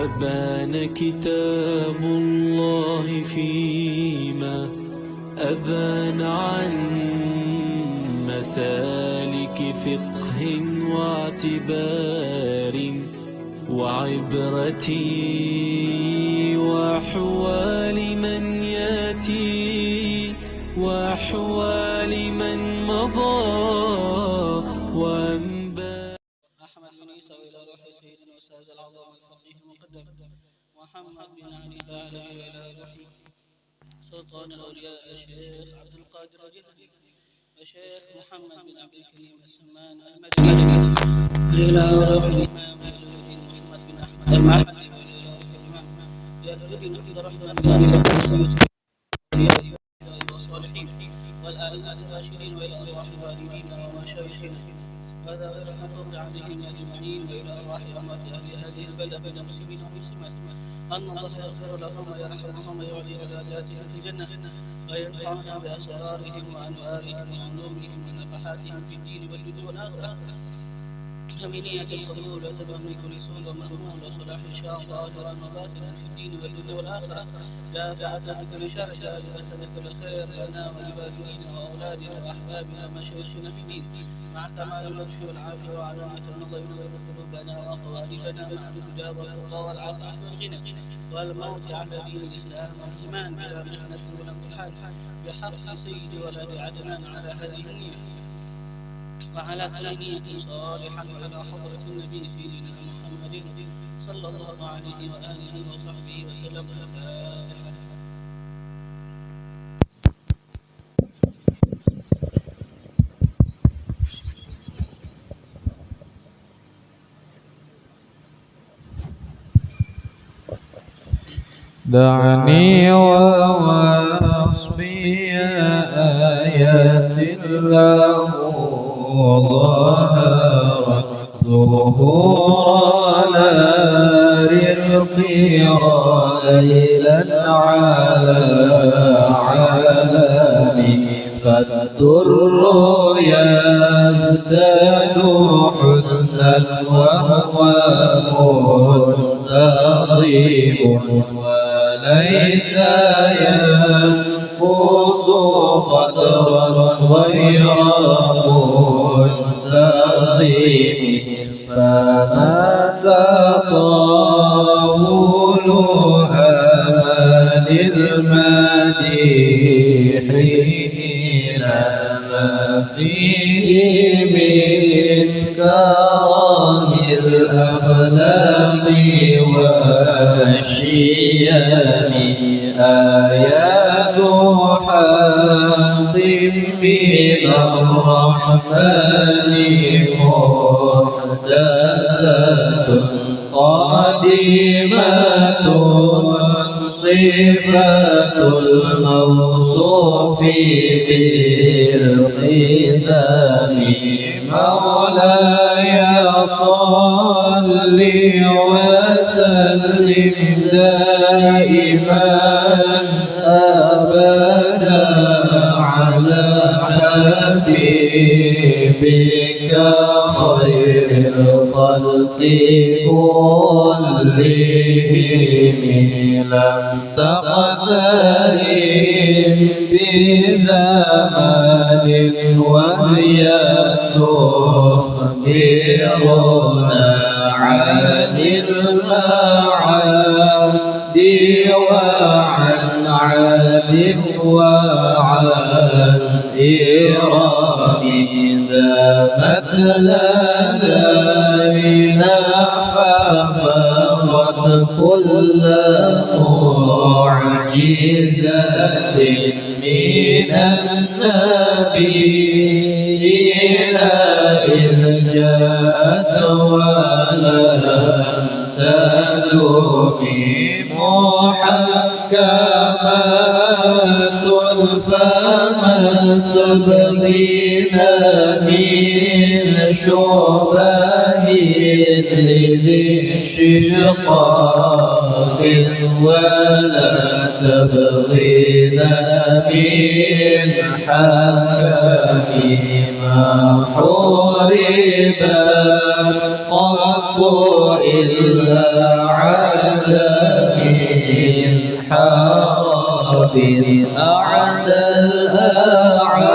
أبان كتاب الله فيما أبان عن مسالك فقه واعتبار وعبرة وأحوال من يأتي وأحوال من مضى وأنباء أحمد بن عيسى إلى روح سيدنا وأستاذ العظام الفقيه المقدم محمد بن علي بعلى إلى روح سلطان الأولياء الشيخ عبد القادر الجهني الشيخ محمد بن عبد الكريم السمان المدني إلى روح الإمام الدين محمد بن أحمد المعهدي وإلى روح الإمام جلال عبد الرحمن بن أبي بكر السيوطي والصالحين والآئمة الراشدين وإلى أرواح والدينا ومشايخنا هذا غير المغضوب عليهم أجمعين وإلى أرواح أموات أهل هذه البلدة من المسلمين والمسلمات أن الله يغفر لهم ويرحمهم ويعلي درجاتهم في الجنة وينفعنا بأسرارهم وأنوارهم وعلومهم ونفحاتهم في الدين والدنيا والآخرة أمنية القبول وتمام كل سوء ومأمول وصلاح شاء ظاهرا وباطنا في الدين والدنيا والآخرة دافعة بكل شر جالبة بكل خير لنا ولوالدينا وأولادنا وأحبابنا ومشايخنا في الدين مع كمال اللطف والعافية وعلامة النظر ينور قلوبنا وقوالبنا مع الهدى والتقى والعفاف والغنى والموت على دين الإسلام والإيمان بلا محنة ولا امتحان بحق سيد ولد عدنان على هذه النية وعلى كل نية صالحة على حضرة النبي سيدنا محمد صلى الله عليه وآله وصحبه وسلم. الفاتحة. دعني ووصفي آيات الله ظهرت ظهور نار القيرى ليلا على عالمي فالدر يزداد حسنا وهو منتظم وليس ينقص قدرا غير منتظم فما تطاول آمال المديح إلى ما فيه من كرم الأخلاق والشيم آيات حق من الرحمن محدثات قديمة صفة الموصوف بالقدم مولاي صل وسلم دائما أبدا على حبيبك خير الخلق كلهم لم تقترب بزمان وهي تخبرنا عن المعاد وعن عاد وعن إرام ذابت لدينا ففرت كل معجزة من النبيين إذ جاءت ولم تدوم محكمات فما تبغينا من شبه لذي شقاق ولا تبغينا من حكم ما حرب قد إلا عالمين حرب أعدى الأعادي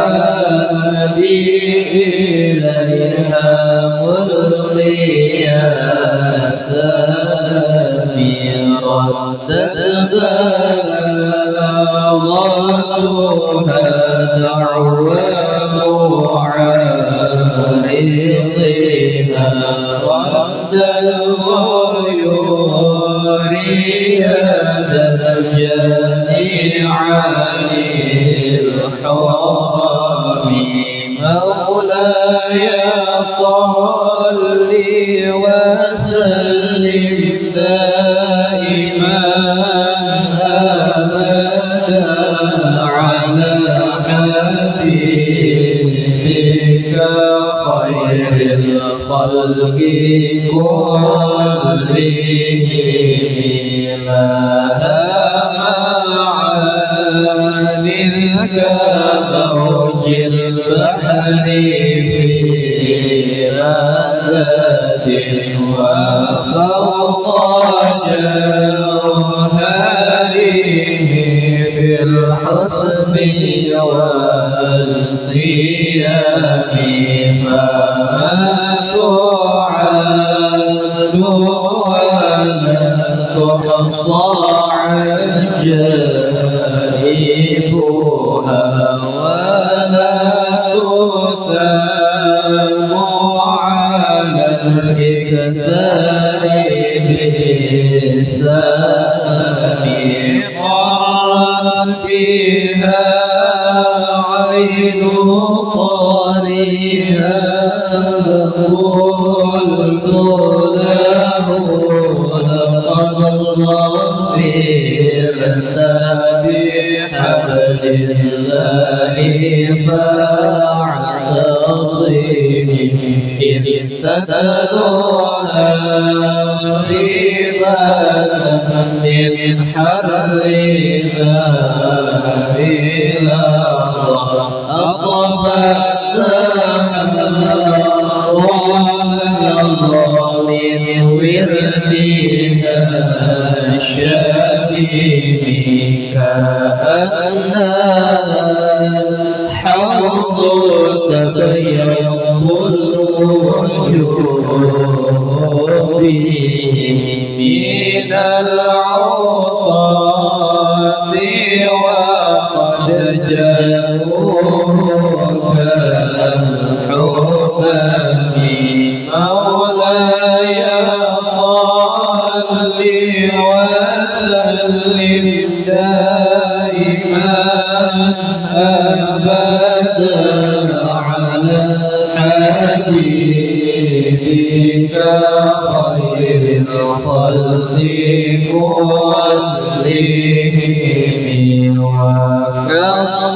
إليها ملقيا السامي ردت بلاغتها دعوى معارضها رد الغيور يد الجميع الحرم مولاي صل وسلم دائما أبدا على حبيبك خير الخلق كلهم لها معاني كموج البحر في مدد وفوق جوهره في الحسن والقيام فما تعد ولا تحصى عجائبها ولا تسام على الإكثار بالسام مرت فيها عين طريها قلت له لقد ظفرت بحبل الله فاعتصمي إن تتلوها خيفة من حرها إلى أطفأت من وردها الشبيب كأنها حوض تبيض الوجوه من العصاة وقد جاءوك الحمام مولاي صل وسلم دائما أبدا على حبيبك خير الخلق كلهم وكالصراط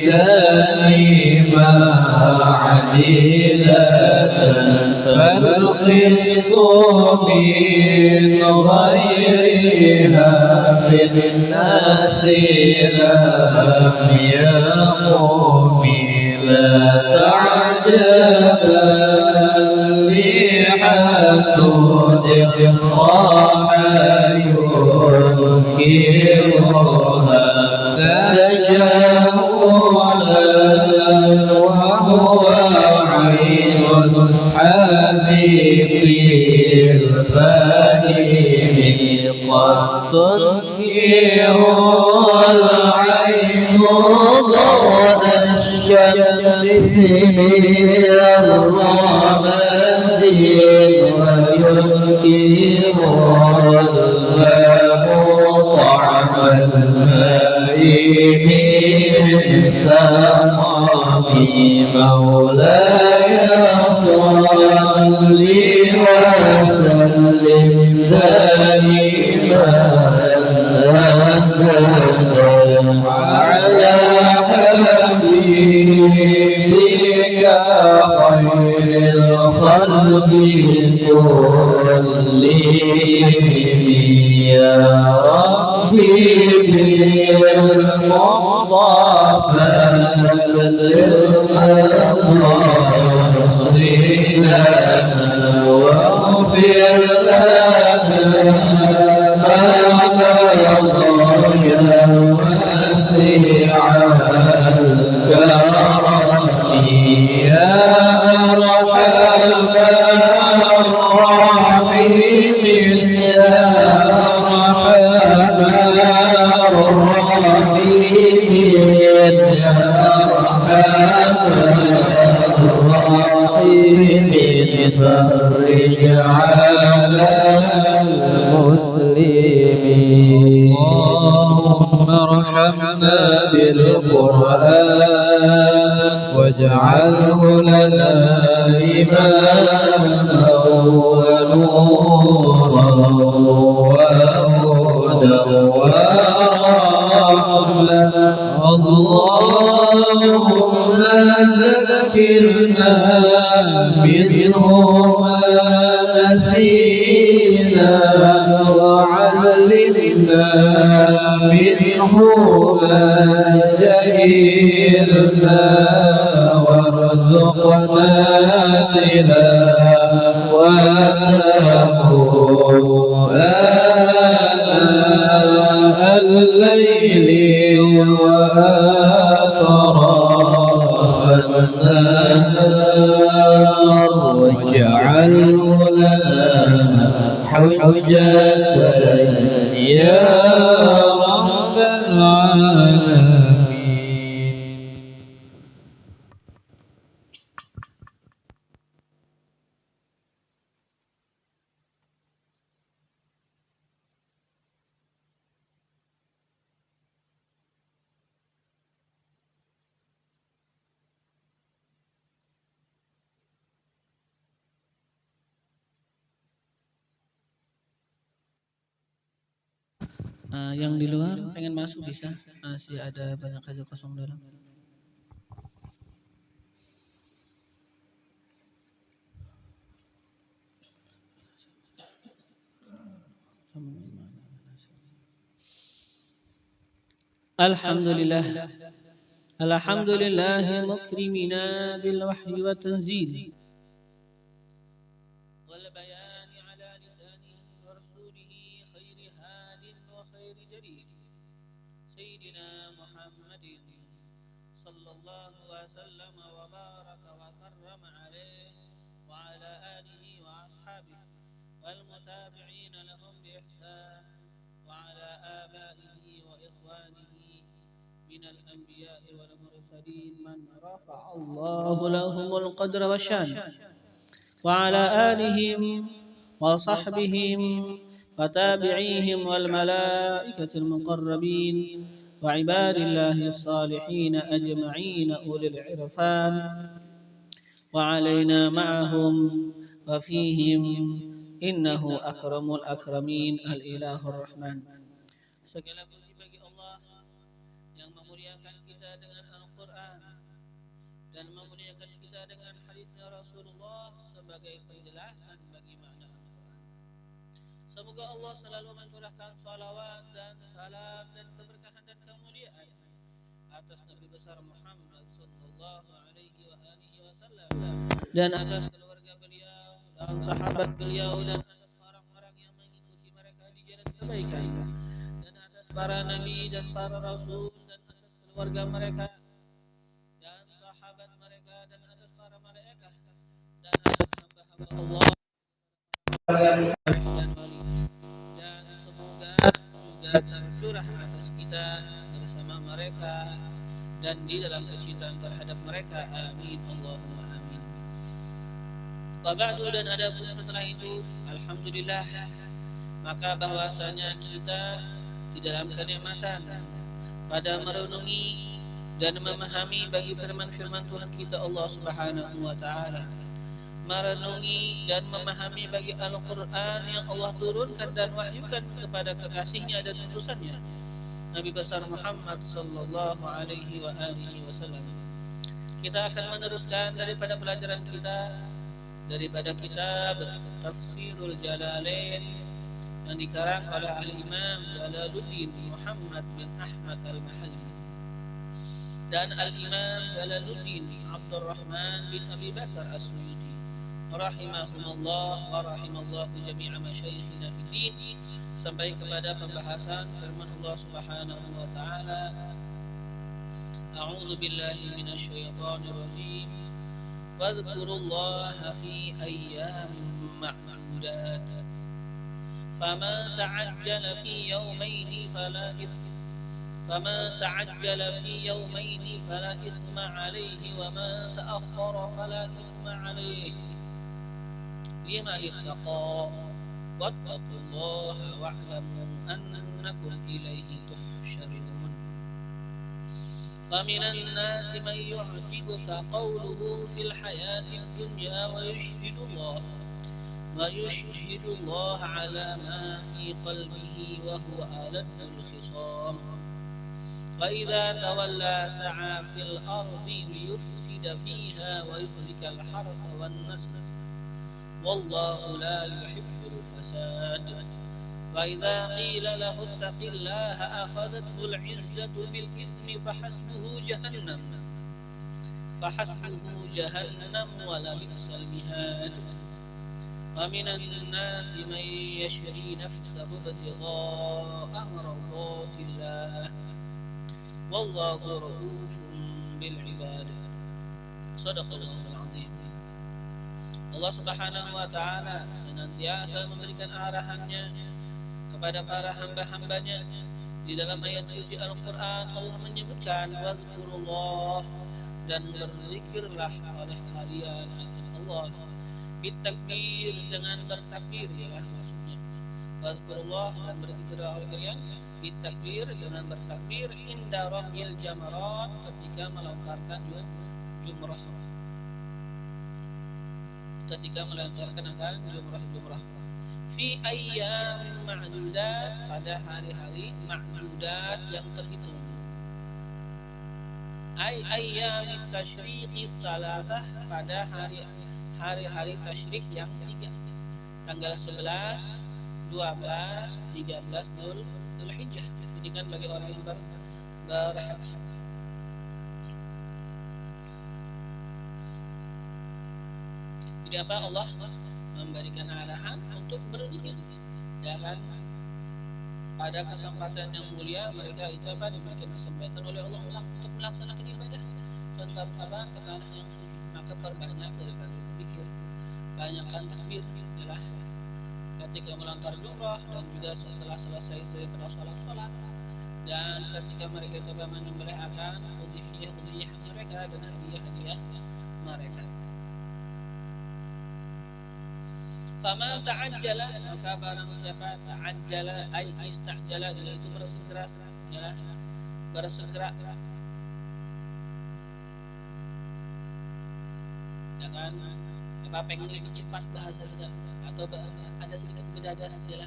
وكالميزان ما عدلة فالقسط من غيرها في الناس لم يقم لا تعجبا لحسود راح ينكرها تجاهلا وهو عين الحبيب الفاهم قد تنكر العين ضوء الشمس من الرماد وينكر الفم طعم الماء من سقامي مولاي صل وسلم دائما على حبيبك خير الخلق كلهم يا ربي بالمصطفى بلغ فرج على المسلمين اللهم ارحمنا بالقرآن واجعله لنا إماما ونورا وهدى ورحمة اللهم ذكرنا منه ما نسينا وعلمنا منه ما جهلنا وارزقنا تلاوته آناء الليل وأطراف النهار واجعله لنا حجة يا رب العالمين. Yang di luar pengen masuk bisa, masih ada banyak aja kosong dalam. Alhamdulillah, alhamdulillah mukrimina bil wahyi wa tanzil wal bayan ala lisanihi wa rasulihi khairi hadin wa khairi jarid sayyidina Muhammadin sallallahu wa sallama wa baraka wa karrama alaihi wa ala alihi wa ashabihi wal mutabi'ina lahum bi ihsan wa ala abaihi wa ikhwanihi من الأنبياء والمرسلين من رفع الله لهم القدر والشان وعلى آلهم وصحبهم وتابعيهم والملائكة المقربين وعباد الله الصالحين أجمعين أولي العرفان وعلينا معهم وفيهم إنه أكرم الأكرمين الإله الرحمن. Segala puji bagi Allah yang memuliakan kita dengan Al-Quran dan memuliakan kita dengan hadisnya Rasulullah sebagai penjelasan bagi makna Al-Quran. Semoga Allah selalu mencurahkan salawat dan salam dan keberkahan dan kemuliaan atas Nabi besar Muhammad sallallahu alaihi wasallam dan atas keluarga beliau dan sahabat beliau dan atas orang-orang yang mengikuti mereka di jalan kebaikan dan atas para nabi dan para rasul dan atas keluarga mereka dan sahabat mereka dan atas para malaikat dan atas hamba-hamba Allah dan wali, dan semoga juga tercurah atas kita bersama mereka dan di dalam kecintaan terhadap mereka. Amin Allahumma amin. Wa ba'du, dan adapun setelah itu, alhamdulillah, maka bahwasanya kita di dalam kenikmatan pada merenungi dan memahami bagi firman-firman Tuhan kita Allah Subhanahu wa taala, merenungi dan memahami bagi Al-Qur'an yang Allah turunkan dan wahyukan kepada kekasihnya dan utusannya Nabi besar Muhammad sallallahu alaihi wasallam. Kita akan meneruskan daripada pelajaran kita daripada kitab Tafsirul Jalalain yang dikarang oleh Al-Imam Jalaluddin Muhammad bin Ahmad Al-Mahalli dan Al-Imam Jalaluddin Abdurrahman bin Abi Bakar As-Suyuti rahimahumullah wa rahimallahu jami'a masyayikhina fid din, sampai kepada pembahasan firman Allah Subhanahu wa taala, a'udzu billahi minasyaitonir rajim, wadhkurullaha fi ayyamin ma'dudat faman ta'ajjala fi yawmayn fala isma alayhi wa man ta'akhkhara fala isma alayhi liman ittaqa wattaqullaha wa'lamu annakum ilayhi tuhsyarun. ومن الناس من يعجبك قوله في الحياة الدنيا ويشهد الله على ما في قلبه وهو ألد الخصام وإذا تولى سعى في الأرض ليفسد فيها ويهلك الحرث والنسل والله لا يحب الفساد وإذا قيل له اتق الله أخذته العزة بالإثم فحسبه جهنم ولبئس المهاد ومن الناس من يشري نفسه ابتغاء مرضات الله والله رؤوف بالعباد. صدق الله العظيم. Allah Subhanahu wa taala senantiasa memberikan arahannya kepada para hamba-hambanya. Di dalam ayat suci Al-Quran Allah menyebutkan wazkurullah, dan berzikirlah oleh kalian akan Allah, bitakbir, dengan bertakbir, ialah maksudnya wazkurullah, dan berzikirlah oleh kalian bitakbir, dengan bertakbir inda ramil jamarat, ketika melontarkan jumrah, akan jumrah. Fi ayyam ma'dudat, pada hari-hari ma'dudat yang terhitung. Ayyamit tasyriqi salasah, pada hari-hari tasyrik yang 3, tanggal 11, 12, 13 Dzulhijjah. Ini kan bagi orang yang berhaji. Jadi apa, Allah memberikan arahan untuk berzikir, ya kan? Pada kesempatan yang mulia mereka itu diberikan kesempatan oleh Allah untuk melaksanakan ibadah ke tanah yang suci, maka perbanyak daripada zikir, banyakkan takbir, ialah ketika melontar jumrah dan juga setelah selesai daripada sholat, dan ketika mereka itu menyembelih akan udhiyah mereka dan hadiah mereka. Faman ta'ajjala, maka barang siapa ta'ajjala ay istajjala, yaitu bersegera, ya kan, pengen lebih cepat bahasa kita, atau ada sedikit berdadas, ya,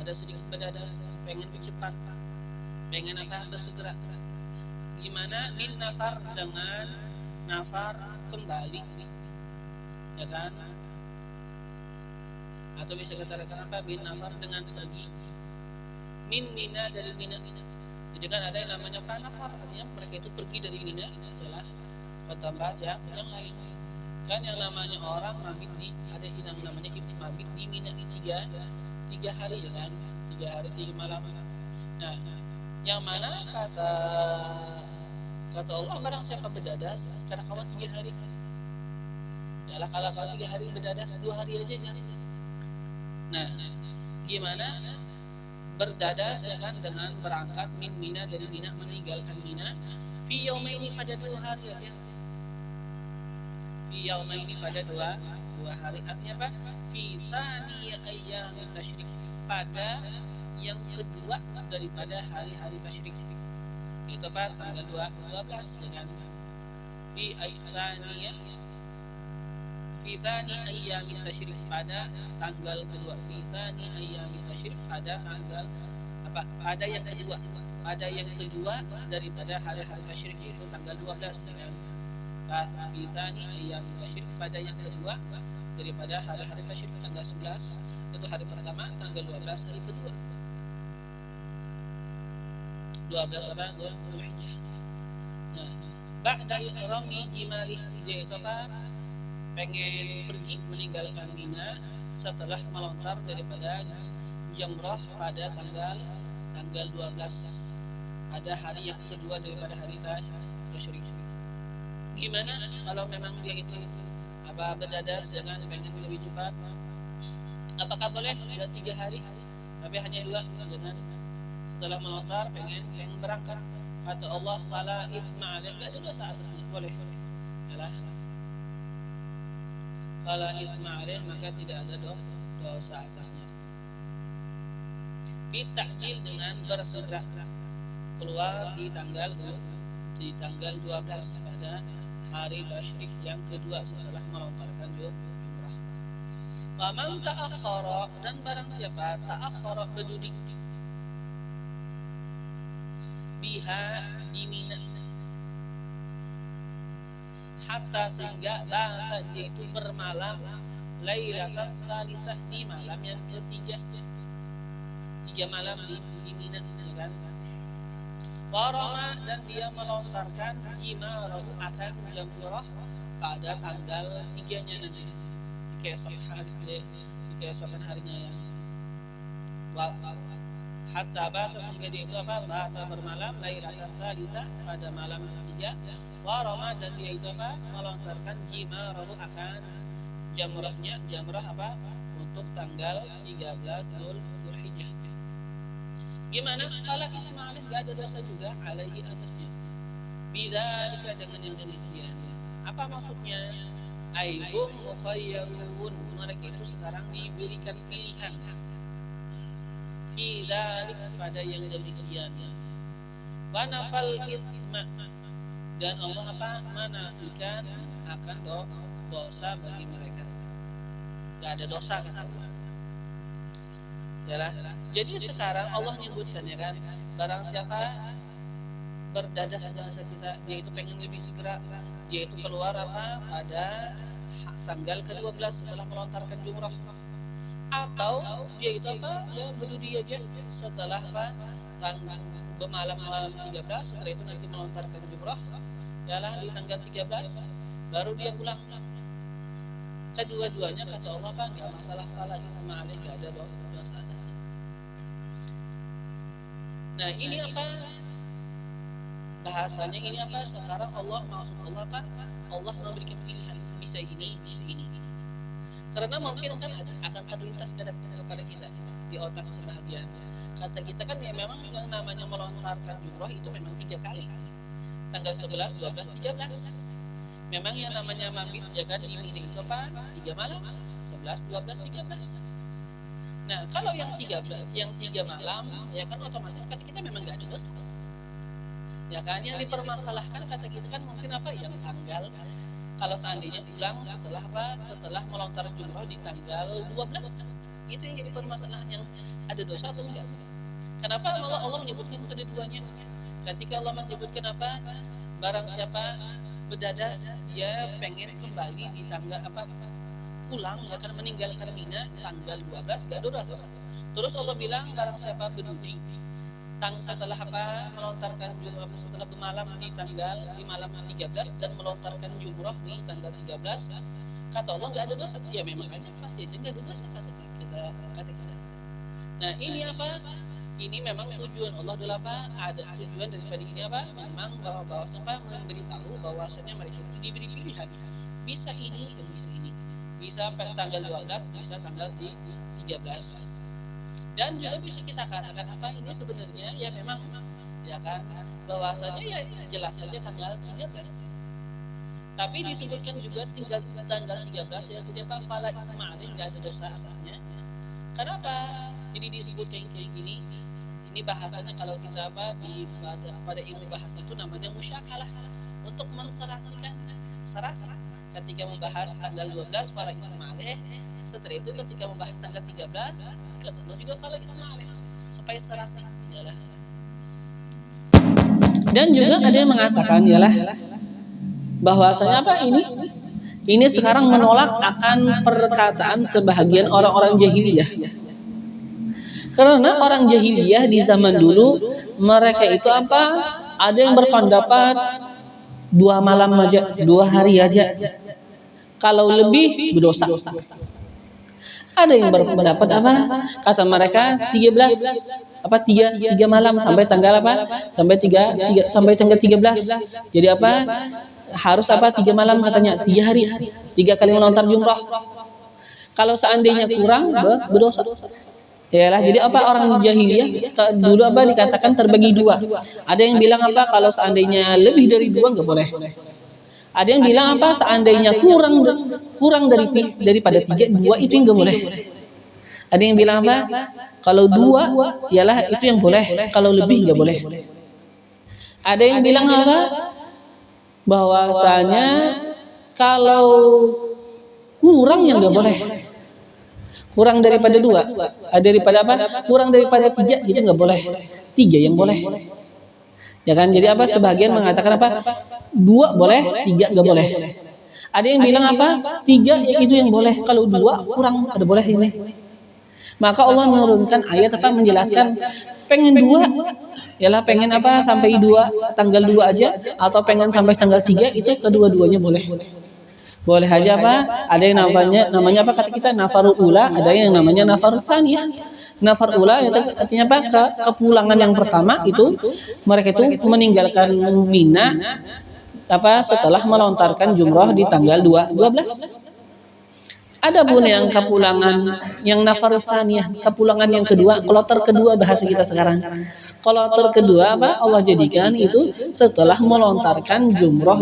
ada sedikit berdadas, pengen lebih cepat, pengen bersegera. Gimana? Bin nafar, dengan nafar kembali, ya kan? Atau bisa katakan bin nafar, dengan pergi min Mina, dari Mina. Jadi kan ada yang namanya nafar, artinya mereka itu pergi dari Mina, adalah ke tempat yang lain. Kan yang namanya orang mabit ada yang namanya ibnu mabit di Mina 3 hari, ya kan? 3 hari 3 malam. Nah, yang mana kata Allah, barang siapa berdadas karena kawan 3 hari, yalah, kalau 3 hari berdadas 2 hari aja jangan. Nah, gimana berdadas, ya kan, dengan berangkat min Mina, dari Mina, meninggalkan Mina fi yaumaini, pada 2 hari aja. Fi yaumaini, pada 2 hari, artinya apa? Fi tsani ayyamit tasyrik, pada yang kedua daripada hari-hari tasyrik. Itu apa? Tanggal 12, ya kan? Fi tsani ayyamit tasyrik, pada tanggal kedua. Fi tsani ayyamit tasyrik, pada tanggal pada yang kedua, daripada hari-hari tasyrik, itu tanggal 12, ya kan? Fi tsani ayyamit tasyrik, pada yang kedua daripada hari-hari tasyrik, tanggal 11 itu hari pertama, tanggal 12 hari kedua. 12 Dzulhijjah. Nah, ba'da rami jimalih, yaitu pengen pergi meninggalkan Mina setelah melontar daripada jamrah pada tanggal 12, pada hari yang kedua daripada hari tasyrik. Gimana kalau memang dia itu berdadas dengan pengen lebih cepat? Apakah boleh tidak 3 hari tapi hanya 2? Jangan setelah melontar pengen berangkat. Kata Allah, fala isma alaih, enggak ada dosa atasnya, boleh. Yalah. Fala isma alaih, maka tidak ada dosa atasnya. Bitakjil, dengan bersegera keluar di tanggal 12 pada hari tasyrik yang kedua setelah melontarkan jumrah. Wa man ta'akhkhara, dan barang siapa ta'akhkhara, berdudik biha di Mina, hatta sehingga bata, dia itu bermalam, lailatas salisah, di malam yang ketiga, 3 malam di Mina, ya kan? Warama, dan dia melontarkan jimarahu, akan jamrah pada tanggal 3-nya nanti, di keesokan harinya yang hatta bata, sehingga dia itu bata, bermalam, lailatas salisah, pada malam ketiga. Warama, dan dia itu melontarkan jimarahu, akan jamrahnya, jamrah untuk tanggal 13 Dzulhijjah. Gimana? Fala isma alaih, enggak ada dosa juga alaihi, atasnya. Bidzalika, dengan yang demikian. Apa maksudnya? Aihum mukhayyarun, mereka itu sekarang diberikan pilihan. Fi dzalik, pada yang demikian. Wa nafal isma, dan Allah menafikan akan dosa bagi mereka. Enggak ada dosa, kata Allah. Yalah. Jadi sekarang Allah menyebutkan, ya kan, barang siapa berdadas, bahasa kita, dia itu pengen lebih segera, dia itu keluar pada tanggal ke-12 setelah melontarkan jumrah, atau dia itu berdudi aja setelah bermalam 13, setelah itu nanti melontarkan jumrah, yalah, di tanggal 13 baru dia pulang. Kedua-duanya kata Allah enggak masalah, fala isma alaih, enggak ada dosa atasnya. Nah, ini bahasanya, ini sekarang Allah, maksud Allah Allah memberikan pilihan, bisa ini, bisa ini. Karena mungkin kan akan terlintas kepada kita di otak sebahagian. Kata kita kan, ya memang yang namanya melontarkan jumrah itu memang 3 kali, tanggal 11, 12, 13. Memang yang namanya mabit, ya kan, di Mina itu 3 malam, 11, 12, 13. Nah, kalau yang 3 malam, ya kan otomatis kata kita memang enggak ada dosa. Ya kan, yang dipermasalahkan kata kita kan mungkin yang tanggal, kalau seandainya pulang setelah melontar jumrah di tanggal 12. Itu yang jadi permasalahan, yang ada dosa atau enggak. Kenapa Allah menyebutkan kedua-duanya? Ketika Allah menyebutkan barang siapa berdadas, dia pengen kembali di tanggal pulang, ya kan, meninggalkan Mina tanggal 12, gak ada dosa. Terus Allah bilang barang siapa berdudi setelah melontarkan jumrah, setelah bermalam di malam 13 dan melontarkan jumrah di tanggal 13, kata Allah gak ada dosa. Ya memang aja pasti aja gak ada dosa, kata kita. Nah, ini ini memang tujuan Allah adalah ada tujuan daripada ini memang bahwasanya memberitahu bahwasanya mereka itu diberi pilihan, bisa ini dan bisa ini, bisa tanggal 12, bisa tanggal 13. Dan juga bisa kita katakan ini sebenarnya ya memang, ya kan, bahwasanya ya jelas saja tanggal 13. Tapi disebutkan juga tanggal 13, ya tidak fala isma alaih, enggak ada dosa atasnya. Kenapa? Jadi disebutkan kayak gini. Ini bahasanya kalau kita pada ilmu bahasa itu namanya musyakalah, untuk menserasikan serasi. Ketika membahas tanggal 12 fala isma alaih, setelah itu ketika membahas tanggal 13 kata Allah juga fala isma alaih, supaya serasi. Yalah. Dan juga ada yang mengatakan bahwasanya ini sekarang menolak akan perkataan sebahagian orang-orang jahiliyah. Karena orang jahiliyah di zaman dulu mereka itu ada yang berpendapat 2 malam aja, 2 hari aja. kalau lebih berdosa. Ada yang berpendapat apa? Kata mereka 3 malam sampai tanggal apa? Sampai tanggal 13. Jadi apa? Harus apa? 3 malam katanya, 3 hari. 3 kali melontar jumrah. Kalau seandainya kurang berdosa. Yalah, jadi apa orang jahiliyah dulu apa dikatakan terbagi 2. Ada yang bilang apa kalau seandainya lebih dari 2 enggak boleh. Ada yang bilang apa seandainya kurang daripada 3, 2 itu yang enggak boleh. Ada yang bilang apa? Kalau 2 ialah itu yang boleh, kalau lebih enggak boleh. Ada yang bilang apa? Bahwasanya kalau kurang yang enggak boleh. Kurang daripada 2, daripada apa? Kurang daripada 3 itu enggak boleh. 3 yang boleh. Ya kan? Jadi apa? Sebagian mengatakan apa? 2 boleh, 3 enggak boleh. Ada yang bilang apa? 3 itu yang boleh. Kalau 2 kurang ada boleh ini. Maka Allah menurunkan ayat apa menjelaskan pengen 2 ialah pengen apa sampai 2 tanggal 2 aja atau pengen sampai tanggal 3 itu kedua-duanya boleh. Boleh aja apa? Ada yang namanya apa kata kita nafarul ula, ada yang namanya nafarul tsaniyah. Nafar ula itu artinya apa? Kepulangan yang pertama itu mereka itu meninggalkan Mina apa setelah melontarkan jumrah di tanggal 12. Adapun yang kepulangan yang nafarus tsaniyah, kepulangan yang kedua, kloter kedua bahasa kita sekarang. Kloter kedua apa? Allah jadikan itu setelah melontarkan jumrah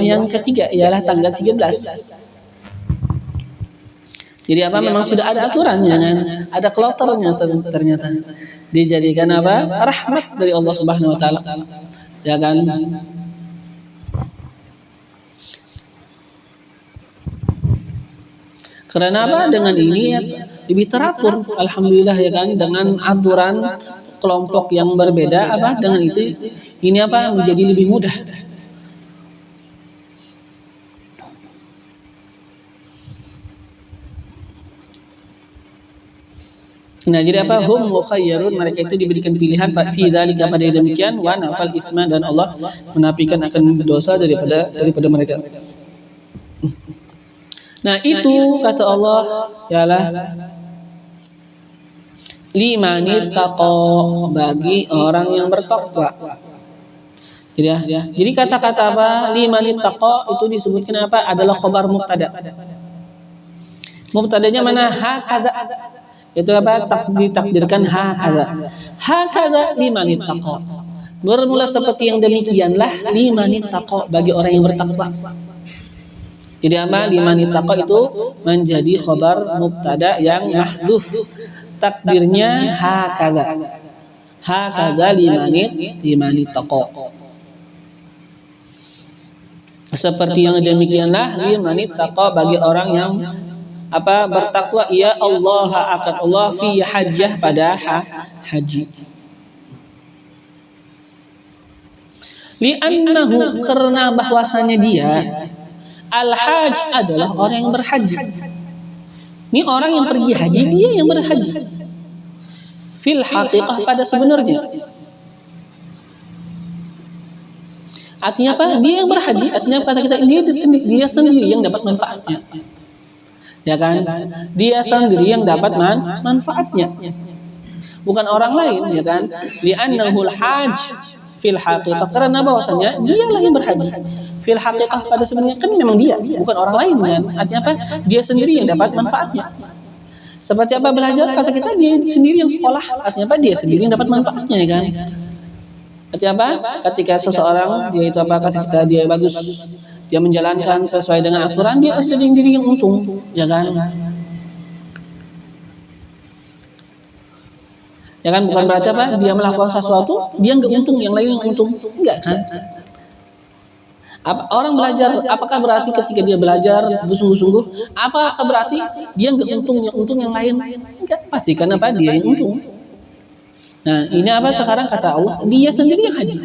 yang ketiga ialah tanggal 13. Jadi apa memang sudah ada aturannya kan? Ada kloternya ternyata. Dijadikan apa? Rahmat dari Allah Subhanahu wa taala. Ya kan? Karena apa? Dengan ini ya, lebih teratur, alhamdulillah ya kan, dengan aturan kelompok yang berbeda apa? Dengan itu ini apa? Menjadi lebih mudah. Nah, jadi apa? Hum mukhayyarun, mereka itu diberikan pilihan fi dzalika pada demikian wa nafal isma dan Allah menafikan akan dosa daripada mereka. Nah itu kata Allah ialah limanit taqo bagi orang yang bertakwa. Jadi kata-kata apa limanit taqo itu disebutkan apa adalah khobar mubtada. Mubtadanya mana hakaza. Itu apa ditakdirkan hakaza limanit taqo. Bermula seperti yang demikianlah limanit taqo bagi orang yang bertakwa. Jadi apa limanit taqo itu menjadi khabar mubtada yang mahdhuf. Takdirnya hakaza limanit taqo. Seperti yang demikianlah limanit taqo bagi orang yang apa bertakwa ia Allah akan Allah fi hajjah pada haji. Li'annahu karena bahwasanya dia al-hajj adalah orang yang berhaji. Ini orang yang pergi haji, dia yang berhaji. Fil haqiqah pada sebenarnya. Artinya apa? Dia yang berhaji, artinya kata kita dia sendiri yang dapat manfaatnya. Ya kan? Dia sendiri yang dapat manfaatnya. Bukan orang lain, ya kan? Li'annahu al-hajj fil haqiqah karena bahwasanya dialah yang berhaji. Fil haqiqah pada sebenarnya kan memang dia, bukan orang lain kan. Artinya apa? Dia sendiri yang dapat manfaatnya. Seperti apa belajar kata kita dia sendiri yang sekolah, artinya apa? Dia sendiri yang dapat manfaatnya ya kan. Artinya apa? Ketika seseorang dia itu apa kata kita dia bagus, dia menjalankan sesuai dengan aturan, dia sendiri yang untung, ya kan? Ya kan bukan berarti apa? Dia melakukan sesuatu, dia enggak untung, yang lain yang untung, enggak kan? Orang belajar, apakah berarti ketika dia belajar bersungguh-sungguh, apakah berarti dia enggak untung yang lain? Enggak, pasti karena apa? Dia yang untung. Nah, ini apa sekarang kata Allah? Dia sendiri yang haji.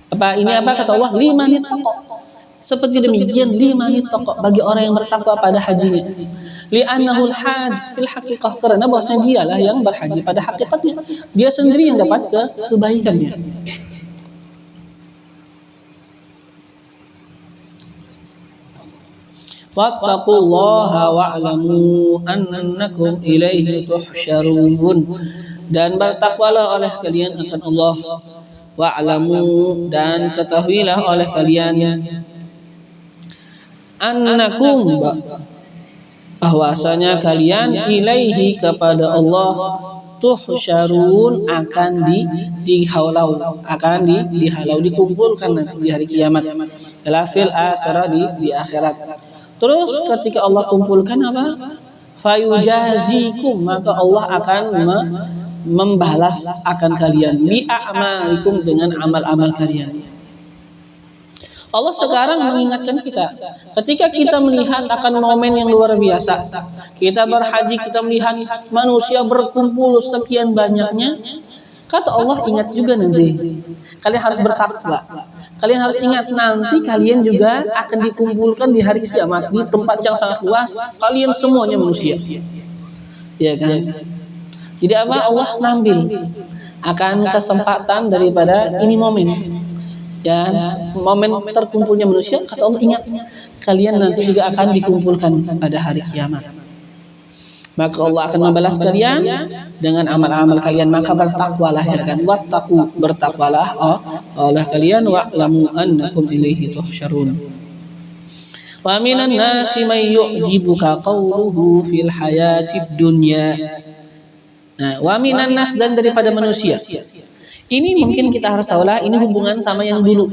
Apa ini apa kata Allah? Limanit taqo. Seperti demikian limanit taqo bagi orang yang bertakwa pada hajinya. Li'annahu al-hajj fil haqiqah karena bahwasanya dialah yang berhaji pada hakikatnya. Dia sendiri yang dapat kebaikannya. wattaqullaha wa'lamu annakum ilaihi tuhsyarun. Dan bertakwalah oleh kalian akan Allah, wa'lamu dan ketahuilah oleh kalian annakum bahwasanya kalian ilaihi kepada Allah tuhsyarun akan dihalau, akan dihalau, dikumpulkan nanti di hari kiamat. Fil akhirah di akhirat. Terus ketika Allah kumpulkan apa? Fayujazikum, maka Allah akan membalas akan kalian bi a'malikum, dengan amal-amal kalian. Allah sekarang mengingatkan kita, ketika kita melihat akan momen yang luar biasa, kita berhaji, kita melihat manusia berkumpul sekian banyaknya, kata Allah ingat juga nanti, kalian harus bertakwa. Kalian harus ingat nanti kalian juga akan dikumpulkan di hari kiamat di tempat yang sangat luas, kalian semuanya manusia. Ya kan? Jadi apa? Allah ngambil akan kesempatan daripada ini momen. Ya, momen terkumpulnya manusia, kata Allah ingat kalian nanti juga akan dikumpulkan pada hari kiamat. Maka Allah akan membalas kalian dengan amal-amal kalian, maka bertakwalah, ya kan? Wattaqu, bertakwalah oleh kalian, wa'lamu annakum ilaihi tuhsyarun. Wa minan nasi may yu'jibuka qawluhu fil hayatid dunya. Nah, wa minan nas, dan daripada manusia. Ini mungkin kita harus tahulah, ini hubungan sama yang dulu.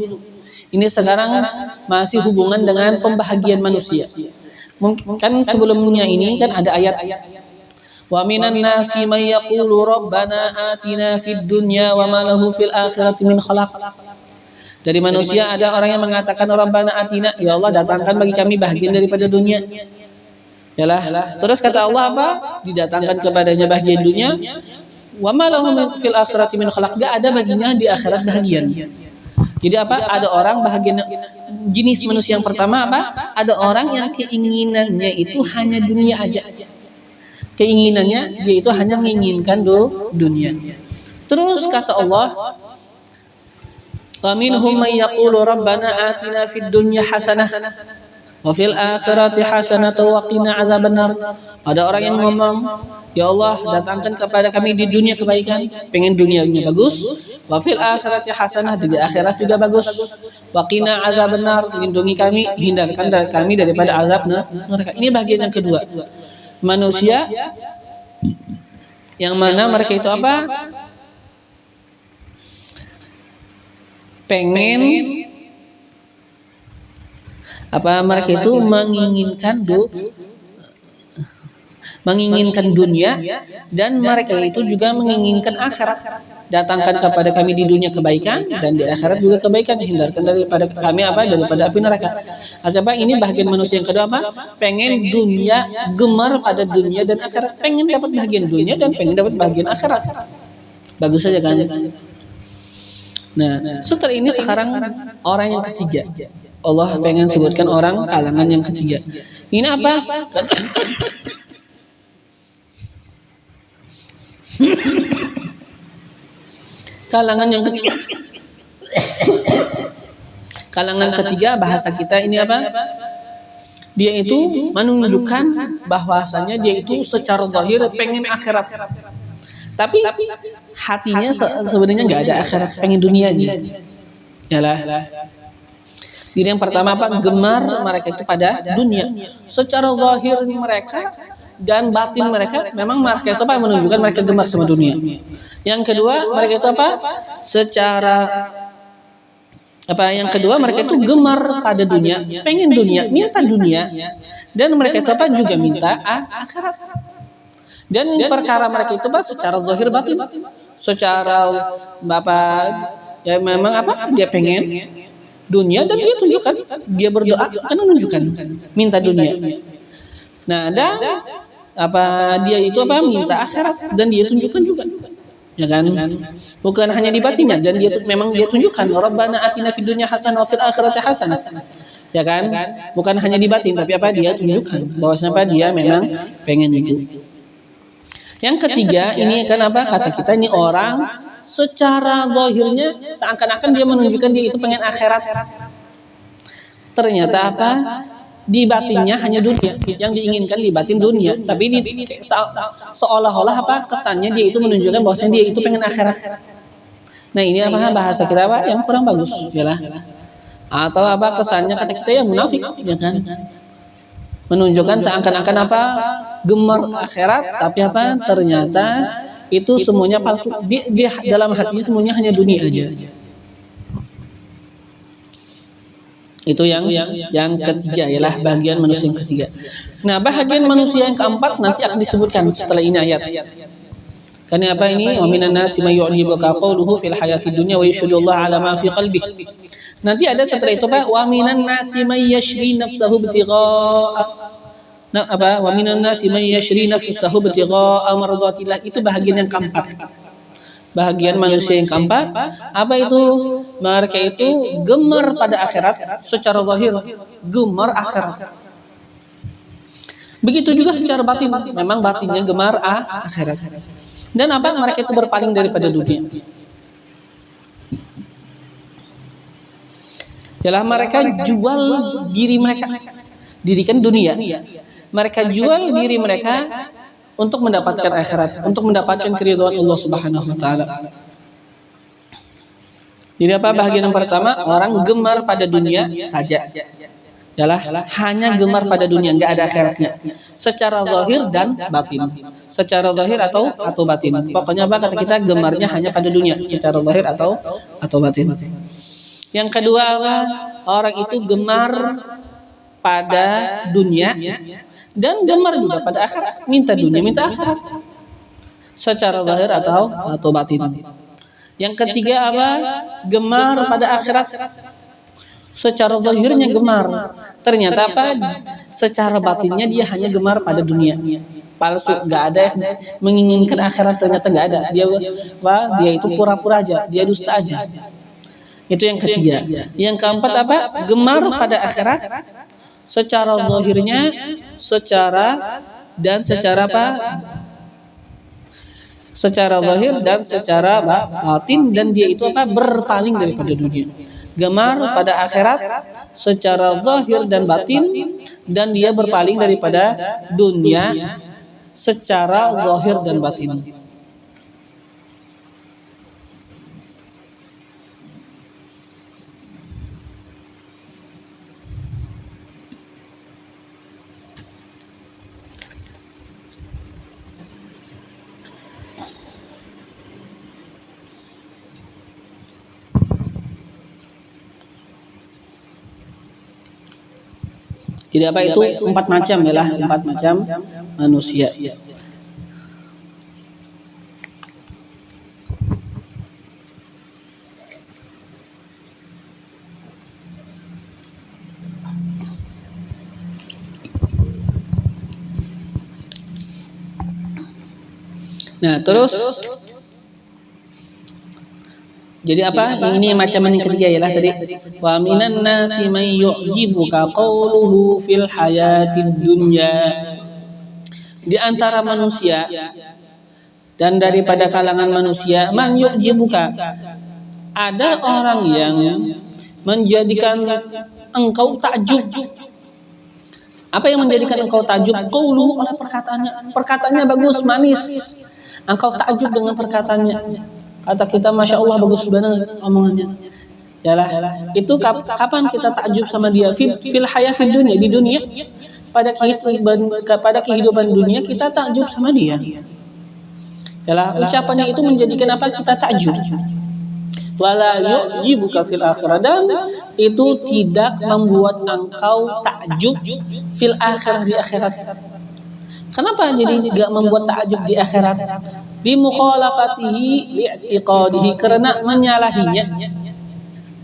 Ini sekarang masih hubungan dengan pembahagian manusia. Mungkin kan sebelumnya ini kan ada ayat wa minan nasi may yaqulu rabbana atina fid dunya wa ma lahu fil akhirati min khalaq. Dari manusia ada orang yang mengatakan rabbana atina, ya Allah datangkan bagi kami bagian daripada dunia. Yalah. Terus kata Allah apa? Didatangkan kepadanya bagian dunia. Wa ma lahu fil akhirati min khalaq, enggak ada baginya di akhirat bahagian. Jadi apa? Ada orang bahagian jenis manusia yang pertama apa? Ada orang yang keinginannya itu hanya dunia aja. Keinginannya dia itu hanya menginginkan dunia. Terus kata Allah, wa minhum may yaqulu rabbana atina fid dunya hasanah wa fil akhirati hasanah wa qina azabannar. Ada orang yang ngomong, ya Allah datangkan kepada kami di dunia kebaikan, pengen dunianya bagus, wa fil akhirati hasanah, di akhirat juga bagus, wa qina azabannar, lindungi kami, hindarkan kami daripada azab neraka. Ini bagian yang kedua. Manusia yang mana mereka itu apa? Pengen apa? Mereka itu menginginkan dunia, dan mereka itu juga menginginkan akhirat. Datangkan kepada kami di dunia kebaikan, dan di akhirat juga kebaikan, hindarkan daripada kami apa? Daripada api neraka. Apa? Ini bagian manusia yang kedua apa? Pengen dunia, gemar pada dunia dan akhirat, pengen dapat bagian dunia dan pengen dapat bagian akhirat. Bagus saja kan? Nah, setelah ini sekarang orang yang ketiga. Allah pengen sebutkan orang kalangan yang ketiga. Ini apa? Kalangan yang ketiga. Kalangan ketiga bahasa kita ini apa? Dia itu menunjukkan bahwasanya dia itu secara zahir pengen akhirat. Tapi hatinya sebenarnya nggak ada akhirat, pengen dunia aja. Yalah. Jadi yang pertama apa? Gemar mereka itu pada dunia. Secara zahir mereka dan batin mereka memang mereka itu apa? Menunjukkan mereka gemar sama dunia. Yang kedua mereka itu apa? Yang kedua mereka itu gemar pada dunia, pengen dunia, minta dunia, dan mereka itu apa? Juga minta akhirat. Dan perkara mereka itu apa? Secara zahir batin. Secara ya memang apa? Dia pengen dunia dan dia tunjukkan, dia berdoa karena menunjukkan minta dunia. Nah, dan dia itu apa? Minta akhirat dan dia tunjukkan juga. Ya kan? Bukan hanya di batinnya, dan dia memang dia tunjukkan Rabbana atina fid dunya hasanah wa fil akhirati hasanah. Ya kan? Bukan hanya di batin, tapi apa? Dia tunjukkan bahwasanya apa? Dia memang pengen itu. Yang ketiga ini kan apa? Kata kita ini orang secara zahirnya seakan-akan dia menunjukkan dia itu pengen akhirat. Ternyata apa? di batinnya hanya dunia, yang diinginkan di batin dunia, tapi seolah-olah apa kesannya dia itu menunjukkan bahwasanya dia itu pengen akhirat. Nah ini apa bahasa kita apa yang kurang bagus, ya lah. Atau apa kesannya kata kita ya munafik, ya kan? Menunjukkan seakan-akan apa gemar akhirat, tapi apa ternyata itu semuanya palsu. Dia dalam hatinya semuanya hanya dunia aja. Itu yang ketiga, ialah bagian manusia yang ketiga. Nah, bagian manusia yang keempat nanti akan disebutkan setelah ini ayat. Karena apa ini? Wa minan nasi may yu'jibuka qawluhu fil hayatid dunya wa yashhadullahu ala ma fi qalbihi. Nanti ada setelah itu Pak, wa minan nasi may yashri nafsahu ibtigha'a. Nah, apa? Wa minan nasi may yashri nafsahu ibtigha'a mardatillah. Itu bagian yang keempat. Bahagian manusia yang keempat, apa itu? Mereka itu gemar pada akhirat secara zahir, gemar akhirat. Begitu juga secara batin, memang batinnya gemar akhirat. Dan apa? Mereka itu berpaling daripada dunia. Yalah mereka jual diri mereka, dirikan dunia. Mereka jual diri mereka untuk mendapatkan akhirat, untuk mendapatkan keridhaan Allah Subhanahu wa taala. Jadi apa bahagian yang pertama? Orang gemar pada dunia saja. Yalah, hanya gemar pada dunia, enggak ada akhiratnya. Secara zahir dan batin. Secara zahir atau batin. Pokoknya apa kata kita gemarnya hanya pada dunia, secara zahir atau batin. Yang kedua apa? Orang itu gemar pada dunia dan gemar juga pada akhirat, minta dunia, minta akhirat, secara zahir atau batin. Yang ketiga apa? Gemar pada akhirat, secara zahirnya gemar, ternyata apa? Secara batinnya dia hanya gemar pada dunia. Palsu, nggak ada yang menginginkan akhirat, ternyata nggak ada. Dia itu pura-pura aja, dia dusta aja. Itu yang ketiga. Yang keempat apa? Gemar pada akhirat, secara zahirnya, secara apa? Secara zahir dan secara batin, dan dia itu apa? Berpaling daripada dunia. Gemar pada akhirat secara zahir dan batin, dan dia berpaling daripada dunia secara zahir dan batin. Jadi apa itu? 4 macam ya, 4 macam manusia. Nah, terus jadi apa? Ini macam yang ketiga ialah tadi wa minan nasi may yu'jibuka qawluhu fil hayatid dunya. Di antara manusia dan daripada kalangan manusia man yu'jibuka, ada orang yang menjadikan engkau takjub. Apa yang menjadikan engkau takjub? Qawluhu, oleh perkataannya bagus, manis. Engkau takjub dengan perkataannya. Kata kita masya Allah bagus banget omongannya. Yalah, itu kapan kita takjub sama dia? Fil hayatid dunya, di dunia, pada kehidupan dunia kita takjub sama dia. Yalah, ucapannya itu menjadikan apa? Kita takjub. Wala yu'jibuka fil akhirah, dan itu tidak membuat engkau takjub fil akhirah, di akhirat. Kenapa jadi enggak membuat takjub di akhirat? Di mukhalafatihi li'tiqadihi, karena menyalahinya.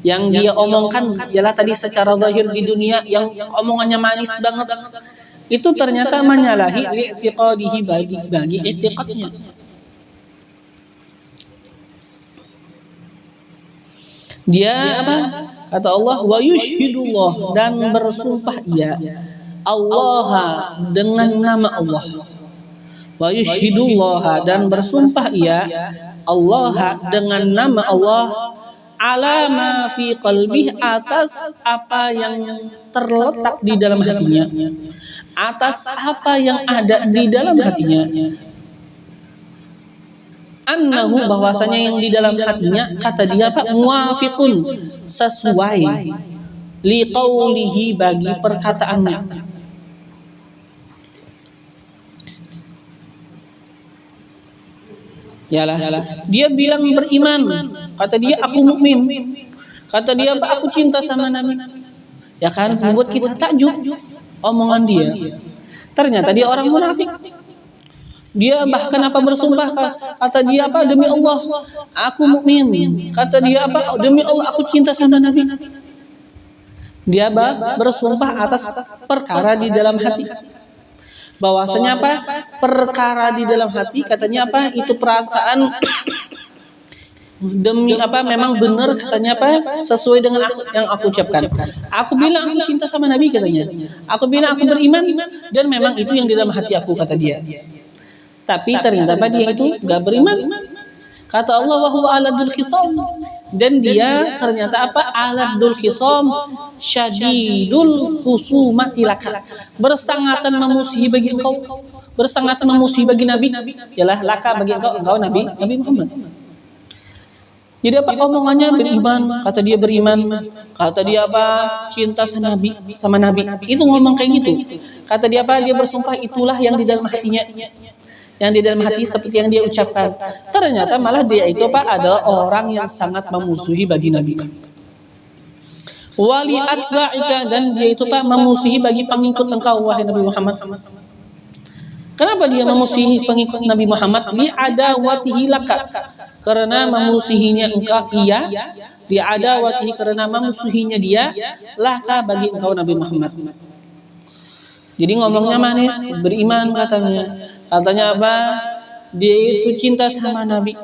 Yang dia omongkan ialah tadi secara zahir di dunia yang omongannya manis banget, itu ternyata menyalahi li'tiqadihi, bagi i'tiqadnya. Dia apa? Kata Allah wa yushhidullah, dan bersumpah ia Allah dengan nama Allah. Wa yushhidullah, dan bersumpah ia Allah dengan nama Allah ala ma fi qalbih, atas apa yang terletak di dalam hatinya atas apa yang ada di dalam hatinya. Annahu bahwasanya yang di dalam hatinya, kata dia Pak, muwafiqun, sesuai liqaulihi bagi perkataannya. Yalah, dia bilang beriman, kata dia aku mukmin, kata dia Pak aku cinta sama Nabi. Ya kan, membuat kita takjub omongan dia. Ternyata dia orang munafik. Dia bahkan apa bersumpah, kata dia apa, demi Allah aku mukmin, kata dia apa, demi Allah aku cinta sama Nabi. Dia bersumpah atas perkara di dalam hati. Bahwasanya apa? Perkara di dalam hati, katanya apa? Itu perasaan demi apa? Memang benar, katanya apa? Sesuai dengan yang aku ucapkan. Aku bilang aku cinta sama Nabi, katanya. Aku bilang aku beriman, dan memang itu yang di dalam hati aku, kata dia. Tapi ternyata apa? Dia itu gak beriman. Kata Allah, wa huwa aladul khisam, dan dia ternyata apa? Aladul khisam, syadidul khusumati laka, bersangatan memusuhi bagi engkau, bersangatan memusuhi bagi Nabi. Yalah, laka bagi engkau Nabi Muhammad. Jadi apa omongannya? Beriman, kata dia beriman, kata dia apa? Cinta sama Nabi. Itu ngomong kayak gitu. Kata dia apa? Dia bersumpah itulah yang di dalam hatinya. Yang di dalam hati seperti yang dia ucapkan. Ternyata malah dia itu Pak adalah orang yang sangat memusuhi bagi Nabi. Wali atba'ika, dan dia itu Pak memusuhi bagi pengikut engkau wahai Nabi Muhammad. Kenapa dia memusuhi pengikut Nabi Muhammad? Li adawatihi laka, karena memusuhinya engkau iya. Li adawatihi, karena memusuhinya dia laka bagi engkau Nabi Muhammad. Jadi ngomongnya manis, beriman katanya. Katanya apa? Dia itu cinta sama Nabi.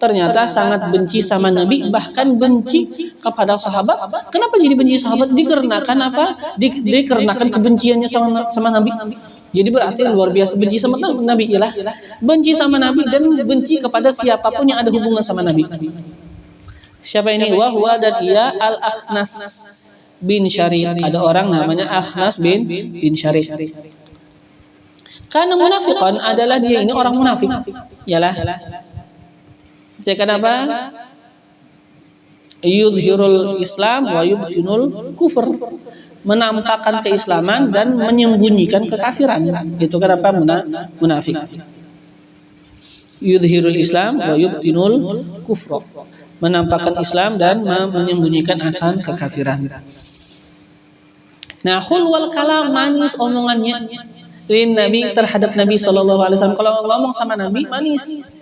Ternyata sangat benci sama Nabi, bahkan benci kepada sahabat. Kenapa jadi benci sahabat? Dikarenakan apa? Dikarenakan kebenciannya sama Nabi. Jadi berarti luar biasa benci sama Nabi. Ialah benci sama Nabi dan benci kepada siapapun yang ada hubungan sama Nabi. Siapa ini? Wahwa, dan ia Al-Akhnas bin Syarih. Ada orang namanya Akhnas bin Syarih. Karena munafiqan adalah dia ini orang munafik. Yalah. Saya kenapa? Yudhirul Islam wa yubtinul kufur. Menampakkan keislaman dan menyembunyikan kekafiran. Itu kenapa munafik. Yudhirul Islam wa yubtinul kufur. Menampakkan Islam dan menyembunyikan akan kekafiran. Nah, khulwal kalam, manis omongannya. Lin Nabi, terhadap Nabi sallallahu alaihi wasallam. Kalau ngomong sama Nabi manis.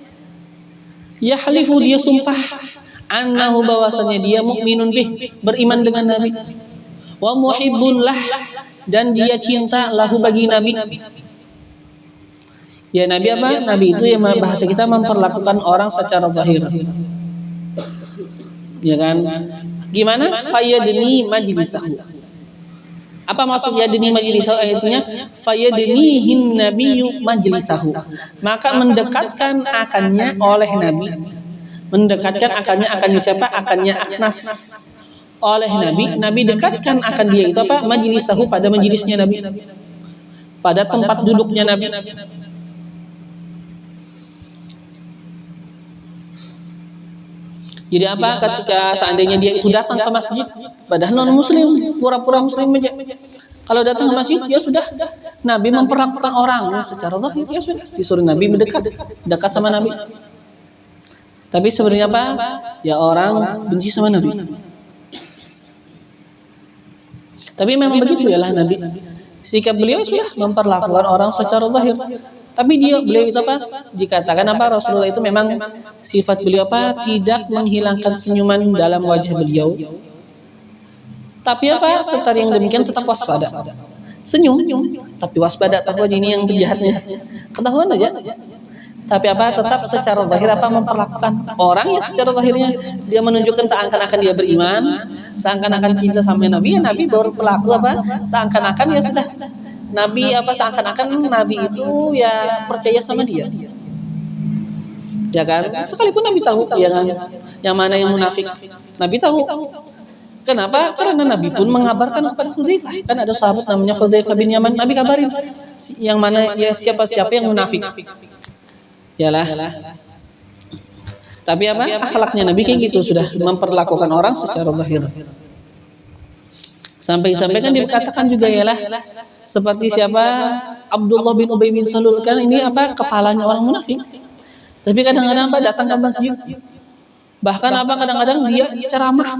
Yahlifu, dia sumpah, annahu, bahwasanya dia mukminun bih, beriman dengan Nabi. Wa muhibbun lah, dan dia cinta lahu bagi Nabi. Ya Nabi apa? Nabi itu yang bahasa kita memperlakukan orang secara zahir. Ya kan? Gimana? Fayadni majlisahu. Apa maksudnya dini majlisahu? Ayatnya fayadnihin nabiyyu majlisahu, maka mendekatkan akannya oleh Nabi. Mendekatkan akannya siapa? Akannya Akhnas oleh Nabi. Nabi dekatkan akan dia itu apa? Majlisahu, pada majlisnya Nabi, pada tempat duduknya Nabi. Jadi apa? Ketika seandainya dia itu datang ke masjid, padahal non muslim, pura-pura muslim aja. Kalau datang ke masjid, ya sudah, Nabi memperlakukan orang secara zahir, ya sudah, disuruh Nabi dekat sama Nabi. Tapi sebenarnya apa? Ya orang benci sama Nabi. Tapi memang begitu ya lah Nabi. Sikap beliau sudah memperlakukan orang secara zahir. Tapi beliau itu apa? Dikatakan apa? Rasulullah itu memang sifat beliau apa? Tidak menghilangkan senyuman dalam wajah beliau. Tapi apa? Setelah yang demikian tetap waspada. Senyum, tapi waspada, tahu ini yang penjahatnya. Ketahuan aja. Tapi apa? Tetap secara zahir apa? Memperlakukan orang ya secara zahirnya dia menunjukkan seakan-akan dia beriman, seakan-akan cinta sama Nabi. Ya Nabi baru pelaku apa? Seakan-akan ya sudah. Nabi apa? Seakan-akan Nabi itu ya percaya sama dia. Ya kan? Sekalipun Nabi tahu ya kan, yang mana yang munafik. Nabi tahu. Kenapa? Karena Nabi pun mengabarkan kepada Hudzaifah. Kan ada sahabat namanya Hudzaifah bin Yaman, Nabi kabarin yang mana ya siapa-siapa yang munafik. Yalah. Tapi apa? Akhlaknya Nabi kayak gitu, sudah memperlakukan orang secara zahir. Sampai-sampai kan dikatakan juga yalah seperti siapa? Abdullah bin Ubay bin Salul, kan ini apa? Kepalanya orang munafik. Tapi kadang-kadang apa? Datang ke masjid. Bahkan apa? Kadang-kadang dia ceramah,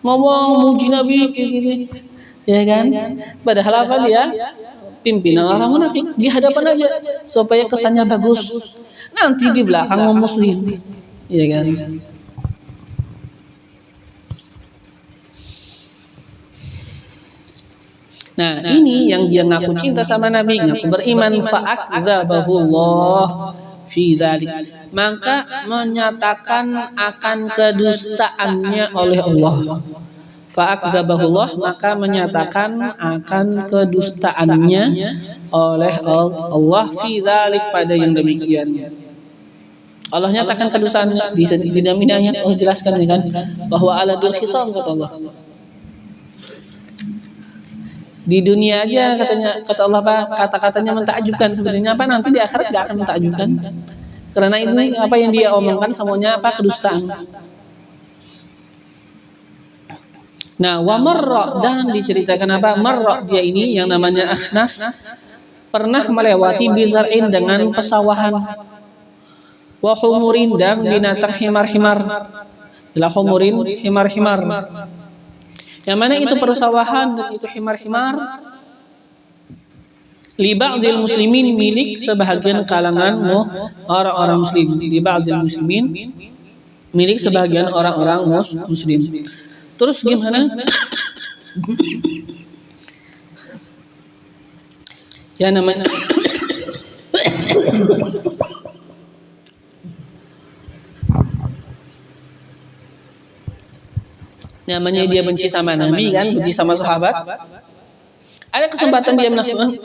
ngomong muji Nabi kayak gitu. Ya kan? Padahal apa dia? Pimpinan orang munafik. Di hadapan aja supaya kesannya bagus. Nanti di belakang memusuhin. Ya kan? Nah, ini yang dia ngaku cinta sama Nabi, ngaku beriman, fa'akdzabahullah fi dzalik. Maka menyatakan akan kedustaannya oleh Allah. Fa'akdzabahullah, maka menyatakan akan kedustaannya oleh Allah fi dzalik, pada yang demikian. Allah nyatakan kedustaan di dalam ayat. Allah jelaskan kan bahwa aladul khisam, kata Allah. Di dunia aja katanya, kata Allah apa, kata-katanya mentakjubkan, sebenarnya apa nanti di akhirat gak akan mentakjubkan, karena ini apa yang dia omongkan semuanya apa, kedustaan. Nah, wa marra, dan diceritakan apa, marra dia ini yang namanya Akhnas pernah melewati bizar'in dengan pesawahan, wa humurin, dan binatang himar-himar. Ila humurin, himar-himar. Yang mana itu persawahan dan itu himar-himar li ba'dil muslimin, milik sebahagian kalangan orang-orang muslim. Li ba'dil muslimin, milik sebahagian orang-orang muslim. Terus gimana? Ya namanya namanya dia benci sama Nabi kan, benci sama sahabat. Ada kesempatan dia melakukan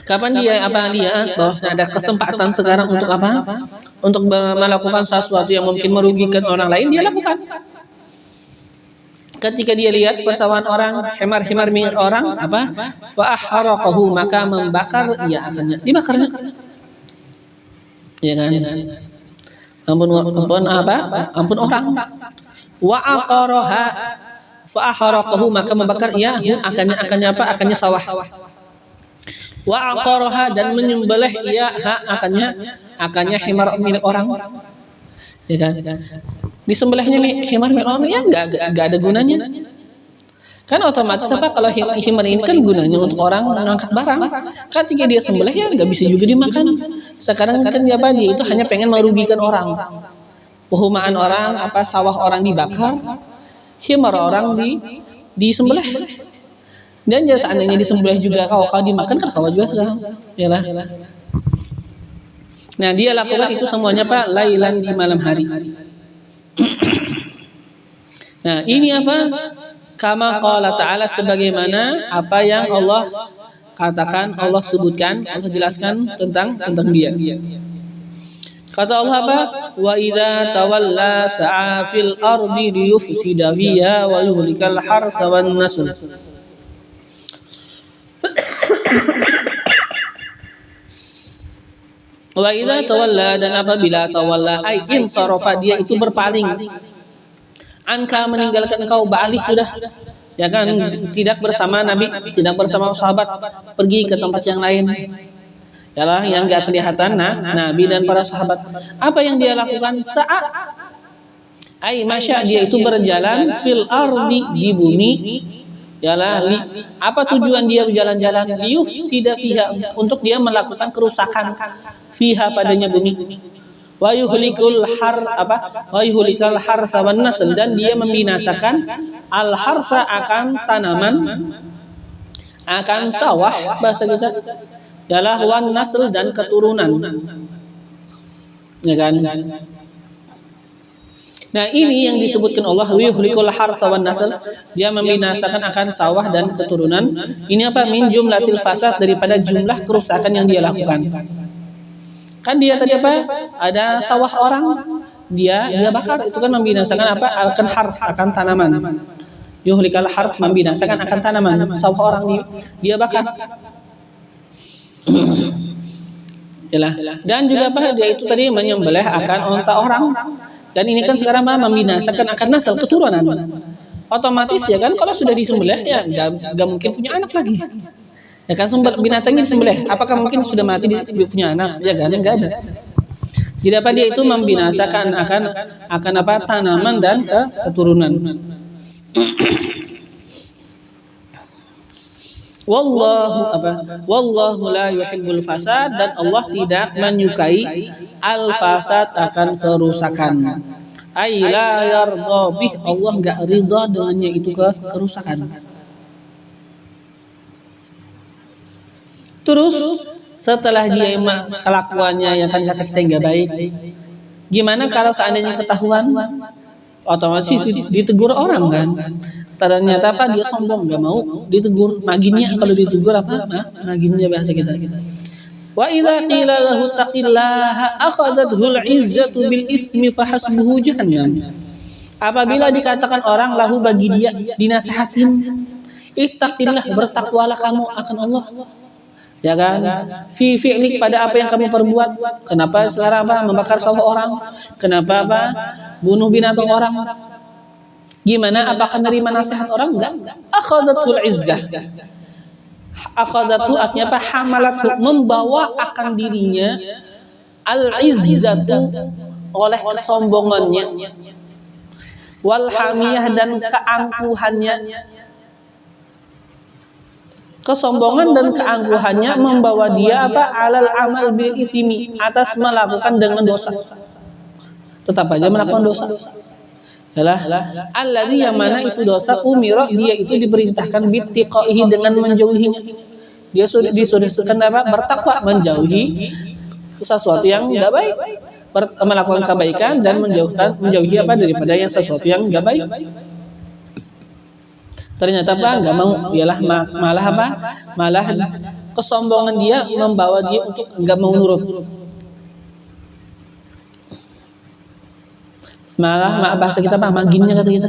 kapan dia apa lihat bahwa ada kesempatan sekarang untuk apa? Untuk melakukan sesuatu yang mungkin merugikan orang lain, dia lakukan. Ketika dia lihat persawahan orang, himar-himar milik orang, apa? Fa ahraqahu, maka membakar, ya asalnya dibakarnya. Ya kan? Ampun apa? Ampun orang. Wa aqaraha fa ahraqahu, maka membakar, ya akannya apa? Akannya sawah. Wa aqaraha, dan menyembelih, ya akannya himar milik orang. Ya kan? Disembelihnya himar milik orang, ya nggak ada gunanya. Kan otomatis apa, kalau himar ini kan gunanya untuk orang mengangkat barang. Ketika dia sembelih ya nggak bisa juga dimakan. Sekarang kan dia itu hanya pengen merugikan orang. Perumahan orang, apa sawah orang dibakar, himar orang disembelih. Dan jasa seandainya disembelih juga kau dimakan, kan kau juga sekarang. Yalah. Nah, dia lakukan itu semuanya Pak lailan, di malam hari. Nah, ini apa? Kama qala ta'ala, sebagaimana apa yang Allah katakan, Allah sebutkan, Allah jelaskan tentang dia. Kata Allah apa? Wa idza tawalla sa'a fil ardi liyufsida fiha wa yuhlikal harsa wan nasl. Wa idza tawalla, dan apabila tawalla ai insarafa, dia itu berpaling, anka meninggalkan engkau, ba'alih sudah, ya kan, tidak bersama Nabi, tidak bersama sahabat, pergi ke tempat yang lain. Yalah, yang enggak kelihatan Nabi dan para sahabat. Apa yang dia lakukan? Saat ai masya, dia itu berjalan fil ardi, di bumi. Yalah, apa tujuan dia berjalan-jalan? Liyufsida fiha, untuk dia melakukan kerusakan fiha, padanya bumi. Wa yuhlikul harsa wan nasl, dan dia membinasakan al harsa, akan tanaman, akan sawah bahasa kita. Yalah, wan nasl, dan keturunan. Ya kan? Nah, ini yang disebutkan Allah, yuhlikul harsa wan nasl, dia membinasakan akan sawah dan keturunan. Ini apa? Min jumlatil fasad, daripada jumlah kerusakan yang dia lakukan. Kan dia tadi apa? Ada sawah orang, dia bakar, itu kan membinasakan apa? Akan harf, akan tanaman. Yuhlikal harf, membinasakan akan tanaman. Sawah orang dia bakar. Yalah. Dan juga apa? Dia itu tadi menyembelih akan unta orang. Dan ini kan sekarang apa? Membinasakan akan nasal keturunan. Otomatis ya kan kalau sudah disembelih ya nggak mungkin punya anak lagi. Ya kan sumber binatangnya disembelih. Apakah mungkin sudah mati dia punya anak? Ya kan enggak ada. Jadi apa dia itu membinasakan akan apa? Tanaman dan keturunan. Wallahu la yuhibbul fasad, dan Allah tidak menyukai al-fasad akan kerusakan. Ai la yarda bih, Allah enggak ridha dengannya itu kerusakan. Terus setelah dia kelakuannya yang kan kata kita enggak baik, gimana kalau seandainya ketahuan? Otomatis ditegur orang kan. Ternyata apa? Dia sombong, enggak mau ditegur. Maginnya kalau ditegur apa? Maginnya bahasa kita. Wa idza qila lahu taqillaha akhadhathul izzatu bil ismi fahasbuhu jahannam. Apabila dikatakan orang lahu bagi dia dinasihatin, ittaqillah, bertakwalah kamu akan Allah. Ya kan? Fi fi'lik, pada apa yang kamu perbuat. Kenapa sekarang apa? Membakar sawah orang? Kenapa apa? Bunuh binatang orang? Gimana? Apakah menerima nasihat orang? Enggak. Akhadhatul izzah. Akhadhatu artinya apa? Hamalatu, membawa akan dirinya al-izzatu, oleh kesombongannya, wal hamiyah, dan keangkuhannya. Kesombongan dan keangkuhannya membawa dia apa? Alal amal bil ismi, atas melakukan dengan dosa. Tetap aja melakukan dosa. Yalah, alladzi, yang mana itu dosa, umira, dia itu diperintahkan bittiqaihi, dengan menjauhinya. Dia sudah disuruhkan apa? Bertakwa, menjauhi sesuatu yang enggak baik, melakukan kebaikan dan menjauhi apa? Daripada yang sesuatu yang enggak baik. Ternyata apa? Enggak mau, ialah malah apa? Malah kesombongan dia membawa dia untuk enggak mau nurut. Malah bahasa kita apa? Maginnya kata kita.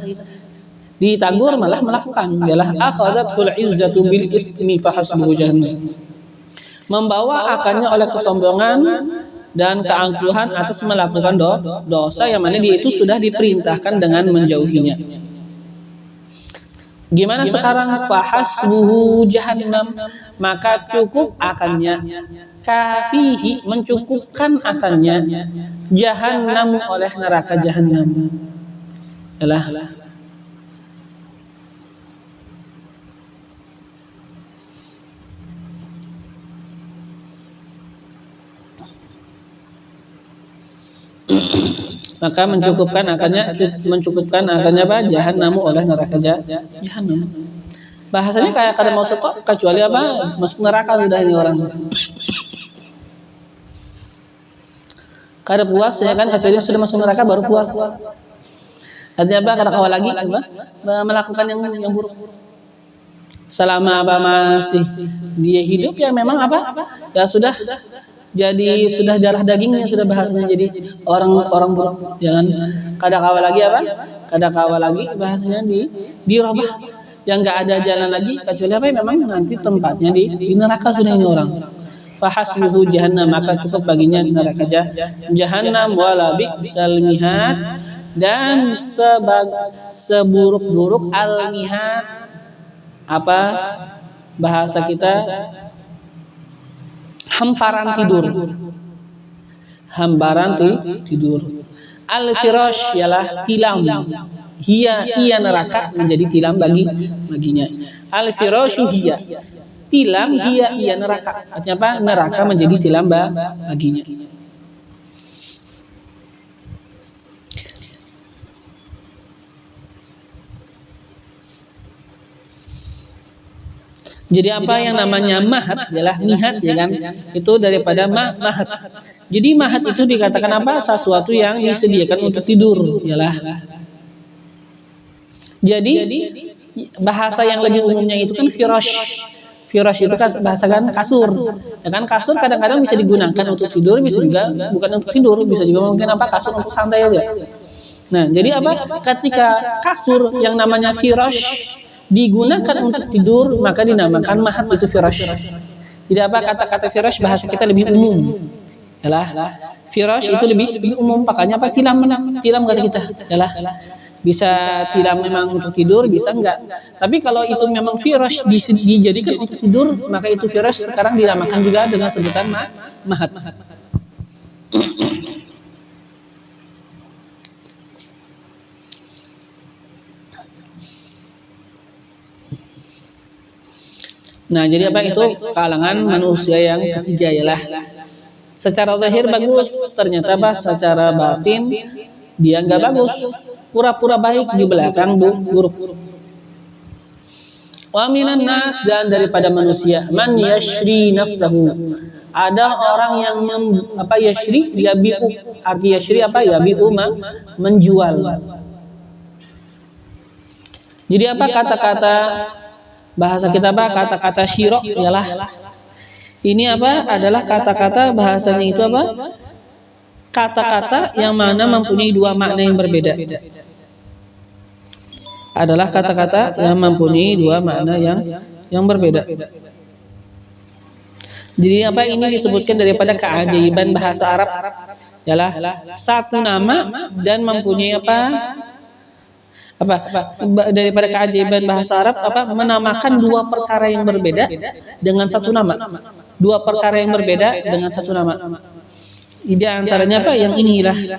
Ditagur malah melakukan. Ialah akhadhatul izzatu bil ismi fahasbuhu jahannam. Membawa akannya oleh kesombongan dan keangkuhan atas melakukan dosa yang mana dia itu sudah diperintahkan dengan menjauhinya. Gimana sekarang? Fahasbuhu jahannam, maka cukup akannya, kafihi, mencukupkan akannya, jahannam, oleh neraka jahannam. Yalah. Maka mencukupkan akannya apa? Jahannam, oleh neraka jahannam. Bahasanya kayak kada mau stop, kecuali apa? Masuk neraka sudah ini orang. Kada puas ya kan, kecuali sudah masuk neraka baru puas. Artinya apa? Kada kawal lagi apa? Melakukan yang buruk. Selama apa masih dia hidup ya memang apa? Ya sudah darah dagingnya, sudah bahasanya jadi orang buruk, jangan kada kawal lagi apa? Kada kawal lagi bahasanya dirubah, yang enggak ada jalan lagi kecuali apa? Memang nanti tempatnya di neraka sudah ini orang. Fahasbuhu jahannam, maka cukup baginya di neraka jahannam, wala bi'sal mihad, dan seburuk-buruk al-mihad, apa bahasa kita? Hamparan tidur. Al-firash ialah tilam. Ia neraka menjadi tilam baginya. Al-firashu hiya, tilam, ia neraka. Artinya apa? Neraka menjadi tilam baginya. Jadi apa yang namanya mahat adalah mihat, ya kan? Itu daripada mahat. Jadi mahat itu dikatakan apa? Sesuatu yang disediakan untuk tidur, ialah. Jadi bahasa yang lebih umumnya itu kan firash. Firash itu bahasa kan kasur. Ya kan kasur kadang-kadang bisa digunakan untuk tidur, bisa juga bukan untuk tidur, bisa juga mungkin apa kasur untuk santai aja. Nah, jadi apa? Ketika kasur yang namanya firash digunakan untuk tidur, maka dinamakan mahat itu firash. Jadi apa? Kata-kata firash bahasa kita lebih umum. Yalah, firash itu lebih umum, makanya apa? Tilam kata kita. Yalah. Bisa tilam memang untuk tidur, bisa enggak. Tapi kalau itu memang firash dijadikan untuk tidur, maka itu firash sekarang dinamakan juga dengan sebutan mahat. Nah, jadi apa itu kalangan manusia yang ketiga yalah. Secara zahir bagus, ternyata secara batin dia enggak bagus. Pura-pura baik di belakang buruk. Wa minan nas, dan daripada manusia man yashri nafsahu. Ada orang yang yashri, yabi'u. Arti yashri apa? Yabi'u menjual. Jadi apa kata-kata bahasa kita kata-kata syiro ialah ini adalah kata-kata bahasanya itu kata-kata yang mana mempunyai dua makna yang berbeda. Adalah kata-kata yang mempunyai dua makna yang berbeda. Jadi ini disebutkan daripada keajaiban bahasa Arab ialah satu nama dan mempunyai daripada keajaiban bahasa Arab menamakan dua perkara yang berbeda dengan satu nama. Dua perkara yang berbeda dengan satu nama. Di antaranya yang inilah,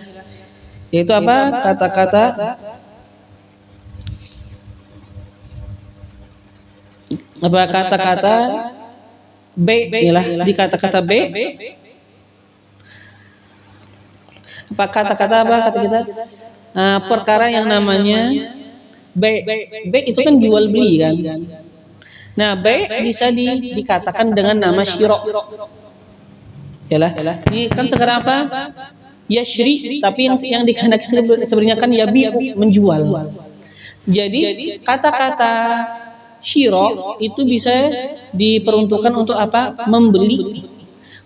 yaitu kata-kata kata-kata B ialah di kata-kata B kata-kata kata kita perkara yang namanya B itu kan jual beli kan. Nah, B bisa dikatakan dengan nama syiro. Yalah. Ini kan sekarang yashri, tapi yang dikehendaki sebenarnya kan yabi'u, menjual. Jadi kata-kata syiro itu bisa diperuntukkan untuk membeli,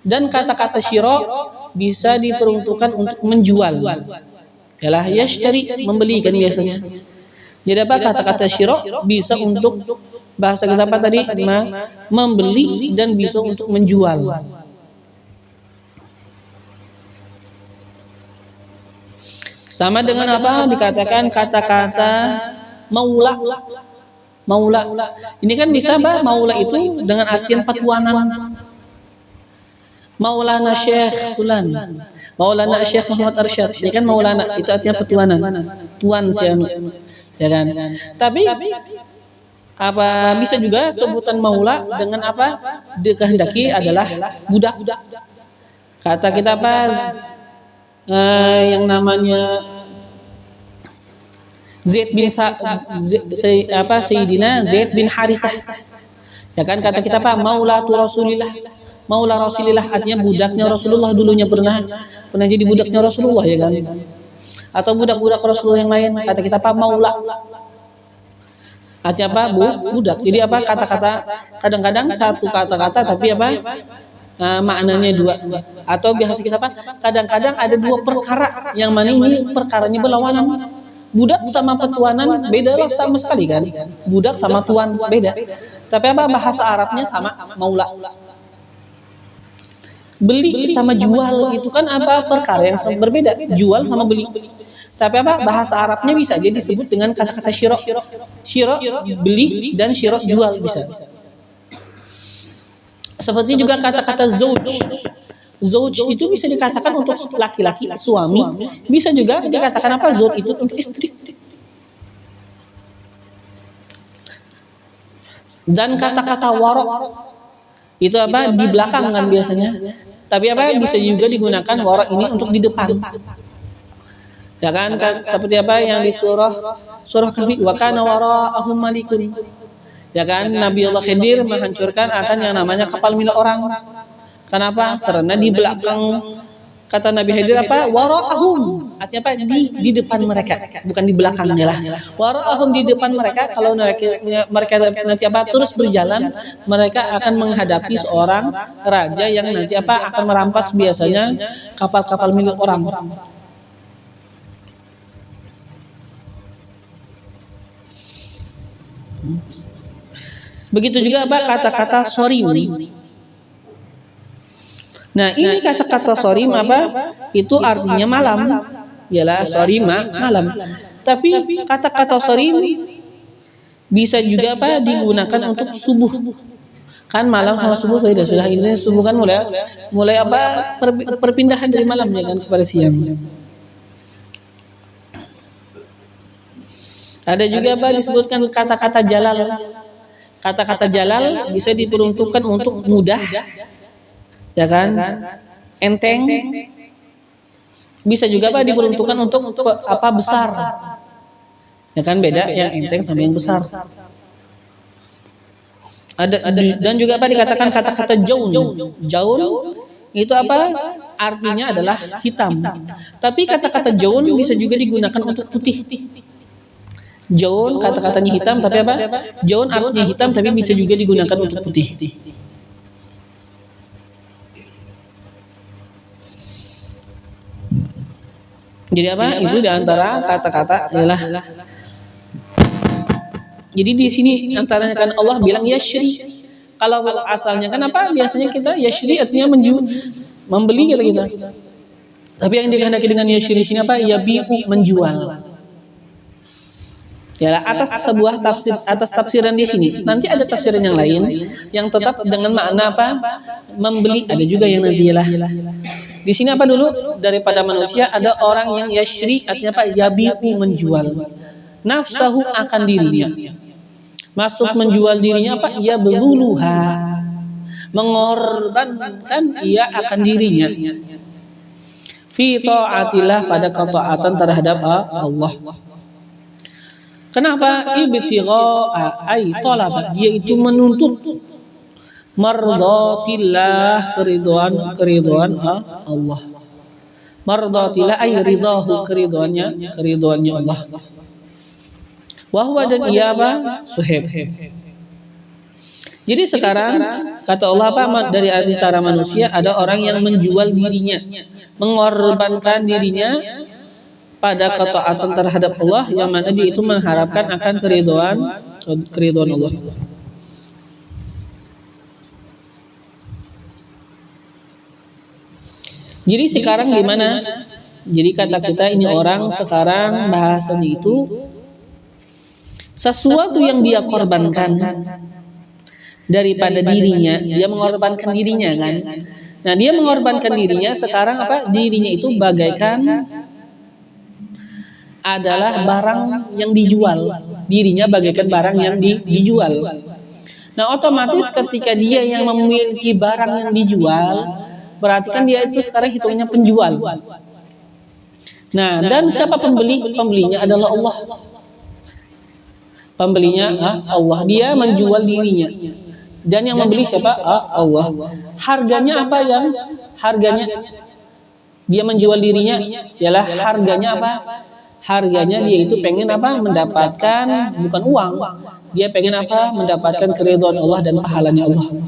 dan kata-kata syiro bisa diperuntukkan untuk menjual. Yalah, yashtari, membeli kan biasanya. Jadi kata-kata syiro bisa untuk bahasa kita tadi membeli, dan bisa untuk menjual. Sama dengan dikatakan kata-kata maula. Ini kan bisa maula itu dengan artian petuanan. Maulana Syekh Fulan, Maulana Syekh Muhammad Arsyad, dia kan maulana itu artinya petuanan, tuan sianu, ya kan. Tapi bisa juga sebutan maula dengan dikehendaki adalah budak. Kata kita yang namanya Zaid bin Sayyidina Zaid bin Harithah, ya kan. Kata kita maula Rasulillah, artinya budaknya Rasulullah, dulunya pernah jadi budaknya Rasulullah, ya kan. Atau budak-budak Rasulullah yang lain, kata kita maula, artinya budak. Jadi kata-kata kadang-kadang satu kata-kata tapi maknanya dua. Atau biasa kita kadang-kadang ada dua perkara yang mana ini perkaranya berlawanan. Budak sama petuanan beda lah sama sekali kan. Budak sama tuan beda. Tapi bahasa Arabnya sama, maula. Beli sama jual itu kan perkara yang berbeda. Jual sama beli. Tapi bahasa Arabnya bisa jadi disebut dengan kata-kata syiro. Syiro beli dan syiro jual bisa. Seperti juga kata-kata zauj. Zauj itu bisa dikatakan untuk laki-laki, suami. Bisa juga dikatakan zauj itu untuk istri. Dan kata-kata warok itu di belakang kan biasanya. Tapi bisa juga digunakan warok ini untuk di depan. Ya kan, seperti yang di surah Kahfi, wa kana wara'ahum malikun. Ya kan, Nabi Allah Khidir menghancurkan akan yang namanya kapal milik orang. Kenapa? Karena di belakang Kata Nabi Khidir apa? Wara'ahum. Artinya apa? Di depan mereka, bukan di belakangnya lah. Wara'ahum, di depan mereka. Kalau mereka nanti apa? Terus berjalan, mereka akan menghadapi seorang raja yang nanti apa? Akan merampas biasanya kapal-kapal milik orang. Begitu juga apa? Kata-kata sorim. Nah, ini kata-kata sorim apa? Itu artinya malam. Yalah, sorima malam. Tapi kata-kata sorim bisa juga apa? Digunakan untuk subuh. Kan malam sama subuh sudah ini subuh kan mulai apa? Perpindahan dari malamnya kan kepada siang. Ada juga apa? Disebutkan kata-kata jalal. Kata-kata jalal bisa diperuntukkan untuk mudah. Ya kan, enteng, bisa juga apa diperuntukkan untuk apa besar, ya kan, beda yang enteng sama yang besar. Ada dan juga apa dikatakan kata-kata jaun. Jaun itu apa? Artinya adalah hitam. Tapi kata-kata jaun bisa juga digunakan untuk putih. Jaun kata-katanya hitam tapi apa? Jaun artinya hitam tapi bisa juga digunakan untuk putih. Jadi apa? Itu diantara kata-kata adalah. Jadi di sini antaranya kan Allah bilang yashri. Kalau asalnya kan apa? Biasanya kita yashri artinya membeli kita. Tapi yang dikehendaki dengan yashri sini apa? Yabi'u, menjual. Ya, atas sebuah tafsir, atas tafsiran di sini. Nanti ada tafsiran yang lain yang tetap dengan makna apa? Membeli. Ada juga yang nanti lah. Di sini apa dulu? Daripada manusia ada orang yang yashri artinya apa? Yabi'u, menjual. Nafsahu, akan dirinya. Masuk menjual dirinya apa? Ya beluluha, mengorbankan ia akan dirinya. Fi ta'atillah, pada ketaatan terhadap Allah. Kenapa? Ibtigha'a ay talaba, dia itu menuntut mardatillah, keriduan Allah. Mardatillah ay ridahu, keriduannya Allah. Wahwa, dan ia apa? Suhaib. Jadi sekarang kata Allah apa? Dari antara manusia ada orang yang menjual dirinya, mengorbankan dirinya pada ketaatan terhadap Allah, yang mana dia itu mengharapkan akan keriduan Allah. Jadi sekarang gimana? Jadi kata kita ini orang sekarang bahasanya itu sesuatu yang dia korbankan daripada dirinya, dia mengorbankan dirinya kan. Nah, dia mengorbankan dirinya sekarang apa? Dirinya itu bagaikan adalah barang yang dijual. Dirinya bagaikan barang yang dijual. Nah, otomatis ketika dia yang memiliki barang yang dijual, berarti kan dia itu sekarang hitungnya penjual. Nah, dan siapa pembeli? Pembelinya adalah Allah. Pembelinya Allah, dia menjual dirinya. Dan yang membeli siapa? Allah. Harganya apa yang? Harganya dia menjual dirinya ialah harganya apa? Harganya dia itu pengen apa? Mendapatkan bukan uang. Dia pengen apa? Mendapatkan keridhaan Allah dan pahalanya Allah.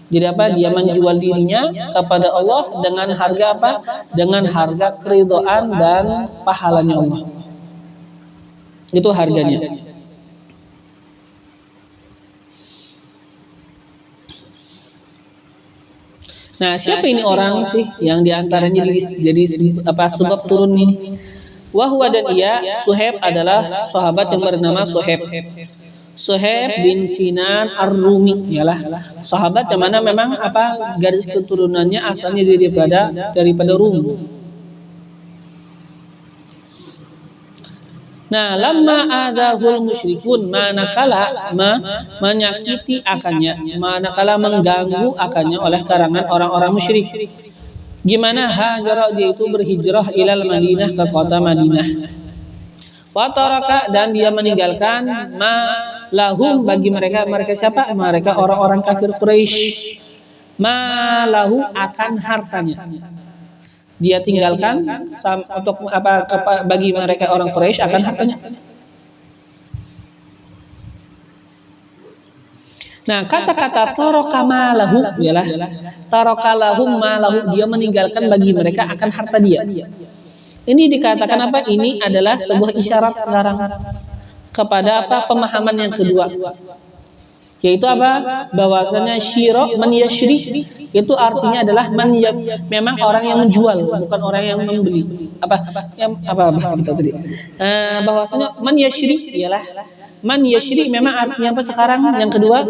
Jadi apa? Dia menjual dirinya kepada Allah dengan harga apa? Dengan harga keridhaan dan pahalanya Allah. Itu harganya. Nah, siapa ini orang sih yang diantaranya jadi apa sebab turun ini? Wahwa, dan ia Suhaib adalah sahabat yang bernama Suhaib. Suhaib bin Sinan Ar-Rumi, ialah sahabat yang mana memang apa garis keturunannya asalnya daripada Rum. Nah, lamma adahul musyrikun, manakala menyakiti akannya, manakala mengganggu akannya oleh karangan orang-orang musyrik. Gimana? Hajara, dia itu berhijrah ilal Madinah, ke kota Madinah. Wa taraka, dan dia meninggalkan ma lahum, bagi mereka siapa? Mereka orang-orang kafir Quraisy. Ma lahu, akan hartanya. dia tinggalkan untuk bagi mereka orang Quraisy akan hartanya. Nah, kata-kata taraka malahu ialah taraka lahum malahu, dia meninggalkan bagi mereka akan harta dia. Ini dikatakan apa? Ini adalah sebuah isyarat sekarang kepada apa? Pemahaman yang kedua. Yaitu apa? Bahwasanya syira man yashri itu artinya adalah memang orang yang menjual, bukan orang yang membeli. Apa bahasa kita tadi? Bahwasanya man yashri ialah man yashri memang artinya apa sekarang? Yang kedua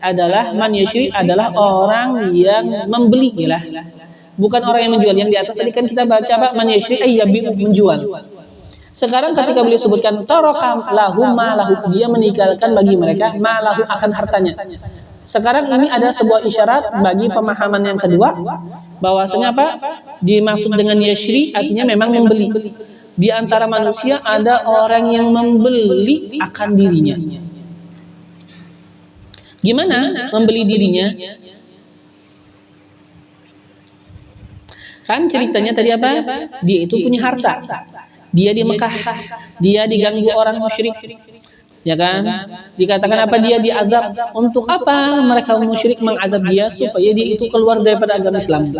adalah man yashri adalah orang yang membeli ialah, bukan orang yang menjual. Yang di atas tadi kan kita baca apa? Man yashri ayyabi, menjual. Sekarang ketika beliau sebutkan taraka lahum malahu, dia meninggalkan bagi mereka malahu akan hartanya. Sekarang ini ada sebuah isyarat bagi pemahaman yang kedua, bahwasanya apa? Dimaksud dengan yashri artinya memang membeli. Di antara manusia ada orang yang membeli akan dirinya. Gimana membeli dirinya? Kan ceritanya tadi apa? Dia itu punya harta. Dia di Mekah, dia diganggu orang musyrik, ya kan? Dikatakan apa? Dia diazab. Untuk apa mereka musyrik mengazab dia? Supaya dia itu keluar daripada agama Islam.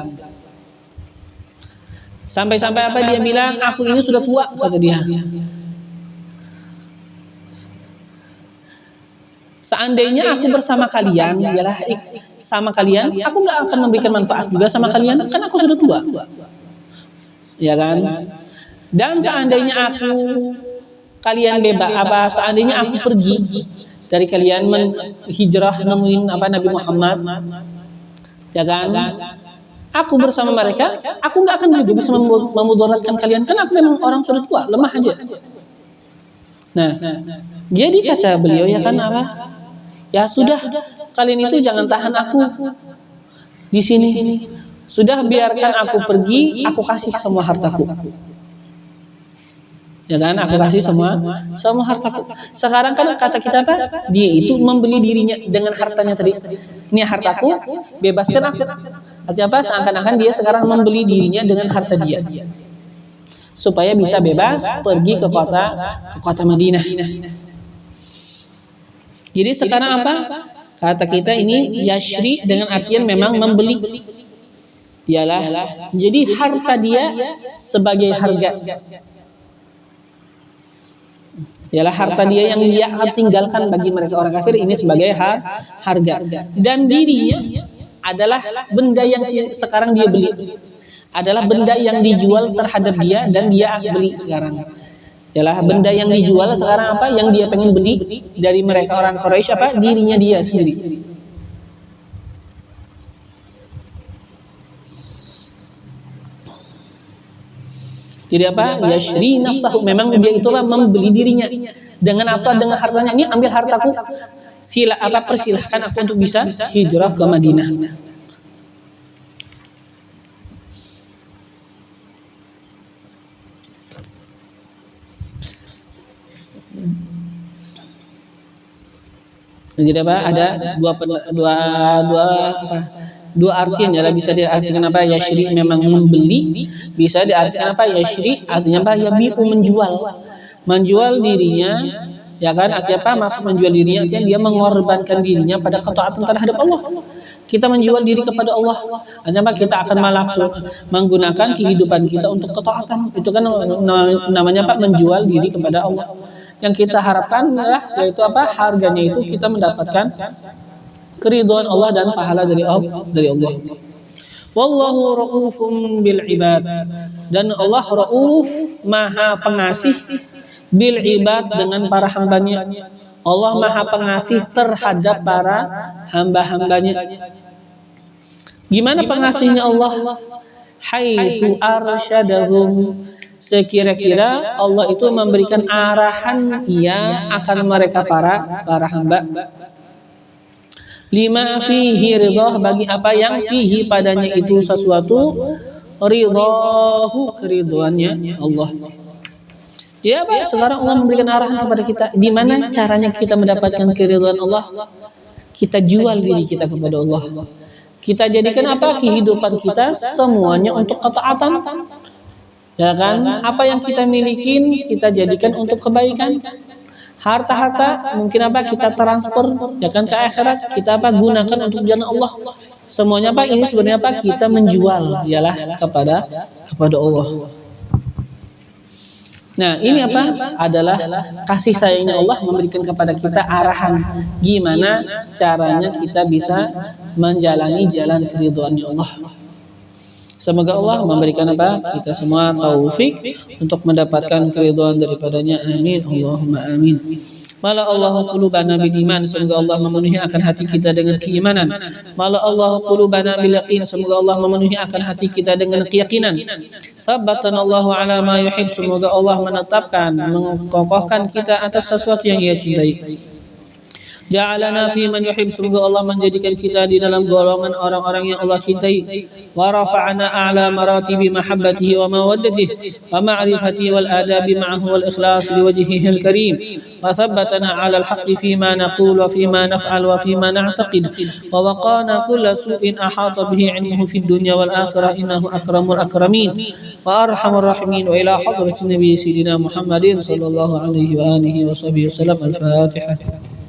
Sampai-sampai apa? Dia bilang, aku ini sudah tua, kata dia. Seandainya aku bersama kalian, ialah sama kalian, aku nggak akan memberikan manfaat juga sama kalian, kan aku sudah tua, ya kan? Dan seandainya kalian bebas, seandainya aku pergi dari kalian hijrah nemuin Nabi Muhammad, ya kan? Aku bersama mereka, aku nggak akan juga bisa memudaratkan kalian, kan aku memang orang sudah tua, lemah aja. Nah, jadi kata beliau ya kan apa? Ya sudah, kalian itu jangan tahan aku di sini. Sudah biarkan aku pergi, aku kasih semua hartaku. Ya kan, aku kasih semua hartaku. Sekarang kan kata kita apa? Dia itu membeli dirinya dengan hartanya tadi. Ini hartaku, bebaskan aku. Artinya apa? Seakan-akan dia sekarang membeli dirinya dengan harta dia, supaya bisa bebas pergi ke kota Madinah. Jadi sekarang apa? Kata kita ini yashri dengan artian memang membeli. Ialah jadi harta dia sebagai harga. Ialah harta dia yang dia tinggalkan bagi mereka orang kafir ini sebagai harga. Dan dirinya adalah benda yang sekarang dia beli. Adalah benda yang dijual terhadap dia dan dia beli sekarang. Ialah benda yang dijual sekarang apa? Yang dia pengen beli dari mereka orang Quraisy apa? Dirinya dia sendiri. Jadi apa? Yashri nafsahu, memang dia itu apa? Membeli dirinya. Dengan apa? Dengan hartanya. Ini ambil hartaku. Persilahkan aku untuk bisa hijrah ke Madinah. Jadi apa? Ada dua artian ya, bisa diartikan apa? Yashri memang membeli, bisa diartikan apa? Yashri artinya apa? Yabi'u, menjual dirinya, ya kan? Artinya apa? Maksud menjual dirinya artinya dia mengorbankan dirinya pada ketaatan terhadap Allah. Kita menjual diri kepada Allah, artinya apa? Kita akan menggunakan kehidupan kita untuk ketaatan. Itu kan namanya apa? Menjual diri kepada Allah. Yang kita harapkan adalah yaitu apa? Harganya itu kita mendapatkan keridhaan Allah dan pahala dari Allah. Wallahu raufum bil ibad, dan Allah rauf, maha pengasih, bil ibad, dengan para hambanya. Allah maha pengasih terhadap para hamba-hambanya. Gimana pengasihnya Allah? Haitsu arsyadahum, sekira-kira Allah itu memberikan arahan yang akan mereka para hamba. Lima fihi ridhah, bagi apa yang fihi padanya itu sesuatu ridhahu, keridhaannya Allah. Jadi apa? Sekarang Allah memberikan arahan kepada kita. Di mana caranya kita mendapatkan keridhaan Allah? Kita jual diri kita kepada Allah. Kita jadikan apa? Kehidupan kita semuanya untuk ketaatan. Ya kan? Apa yang kita miliki kita jadikan untuk kebaikan. Harta-harta mungkin apa? Kita transfer ya kan ke akhirat. Kita apa? Gunakan untuk jalan Allah. Semuanya apa? Ini sebenarnya apa? Kita menjual ialah kepada Allah. Nah, ini apa? Adalah kasih sayangnya Allah memberikan kepada kita arahan gimana caranya kita bisa menjalani jalan keridhaannya Allah. Semoga Allah memberikan apa? Kita semua taufik untuk mendapatkan keridhaan daripadanya. Amin. Allahumma amin. Mala Allahu qulubana bil iman, semoga Allah memenuhi akan hati kita dengan keimanan. Mala Allahu qulubana bil yaqin, semoga Allah memenuhi akan hati kita dengan keyakinan. Sabbatana Allahu ala ma yuhib, semoga Allah menetapkan, mengokohkan kita atas sesuatu yang Ia cintai. Ja'alana fi man yuhib, semoga Allah menjadikan kita di dalam golongan orang-orang yang Allah cintai. Wa rafa'ana a'la maratibi mahabbatihi wa mawaddatihi wa ma'rifatihi wal adabi ma'ahu wal ikhlas liwajhihi al-karim. Wa sabbatana 'ala al-haqqi fima naqul wa fima naf'al wa fima na'taqid. Wa waqana kulla su'in ahata bihi 'ilmuhu fid dunya wal akhirah innahu akramul akramin wa arhamur rahimin. Wa ila hadratin nabiy sayyidina Muhammadin sallallahu alaihi wa alihi wa sahbihi wasallam. Al-Fatihah.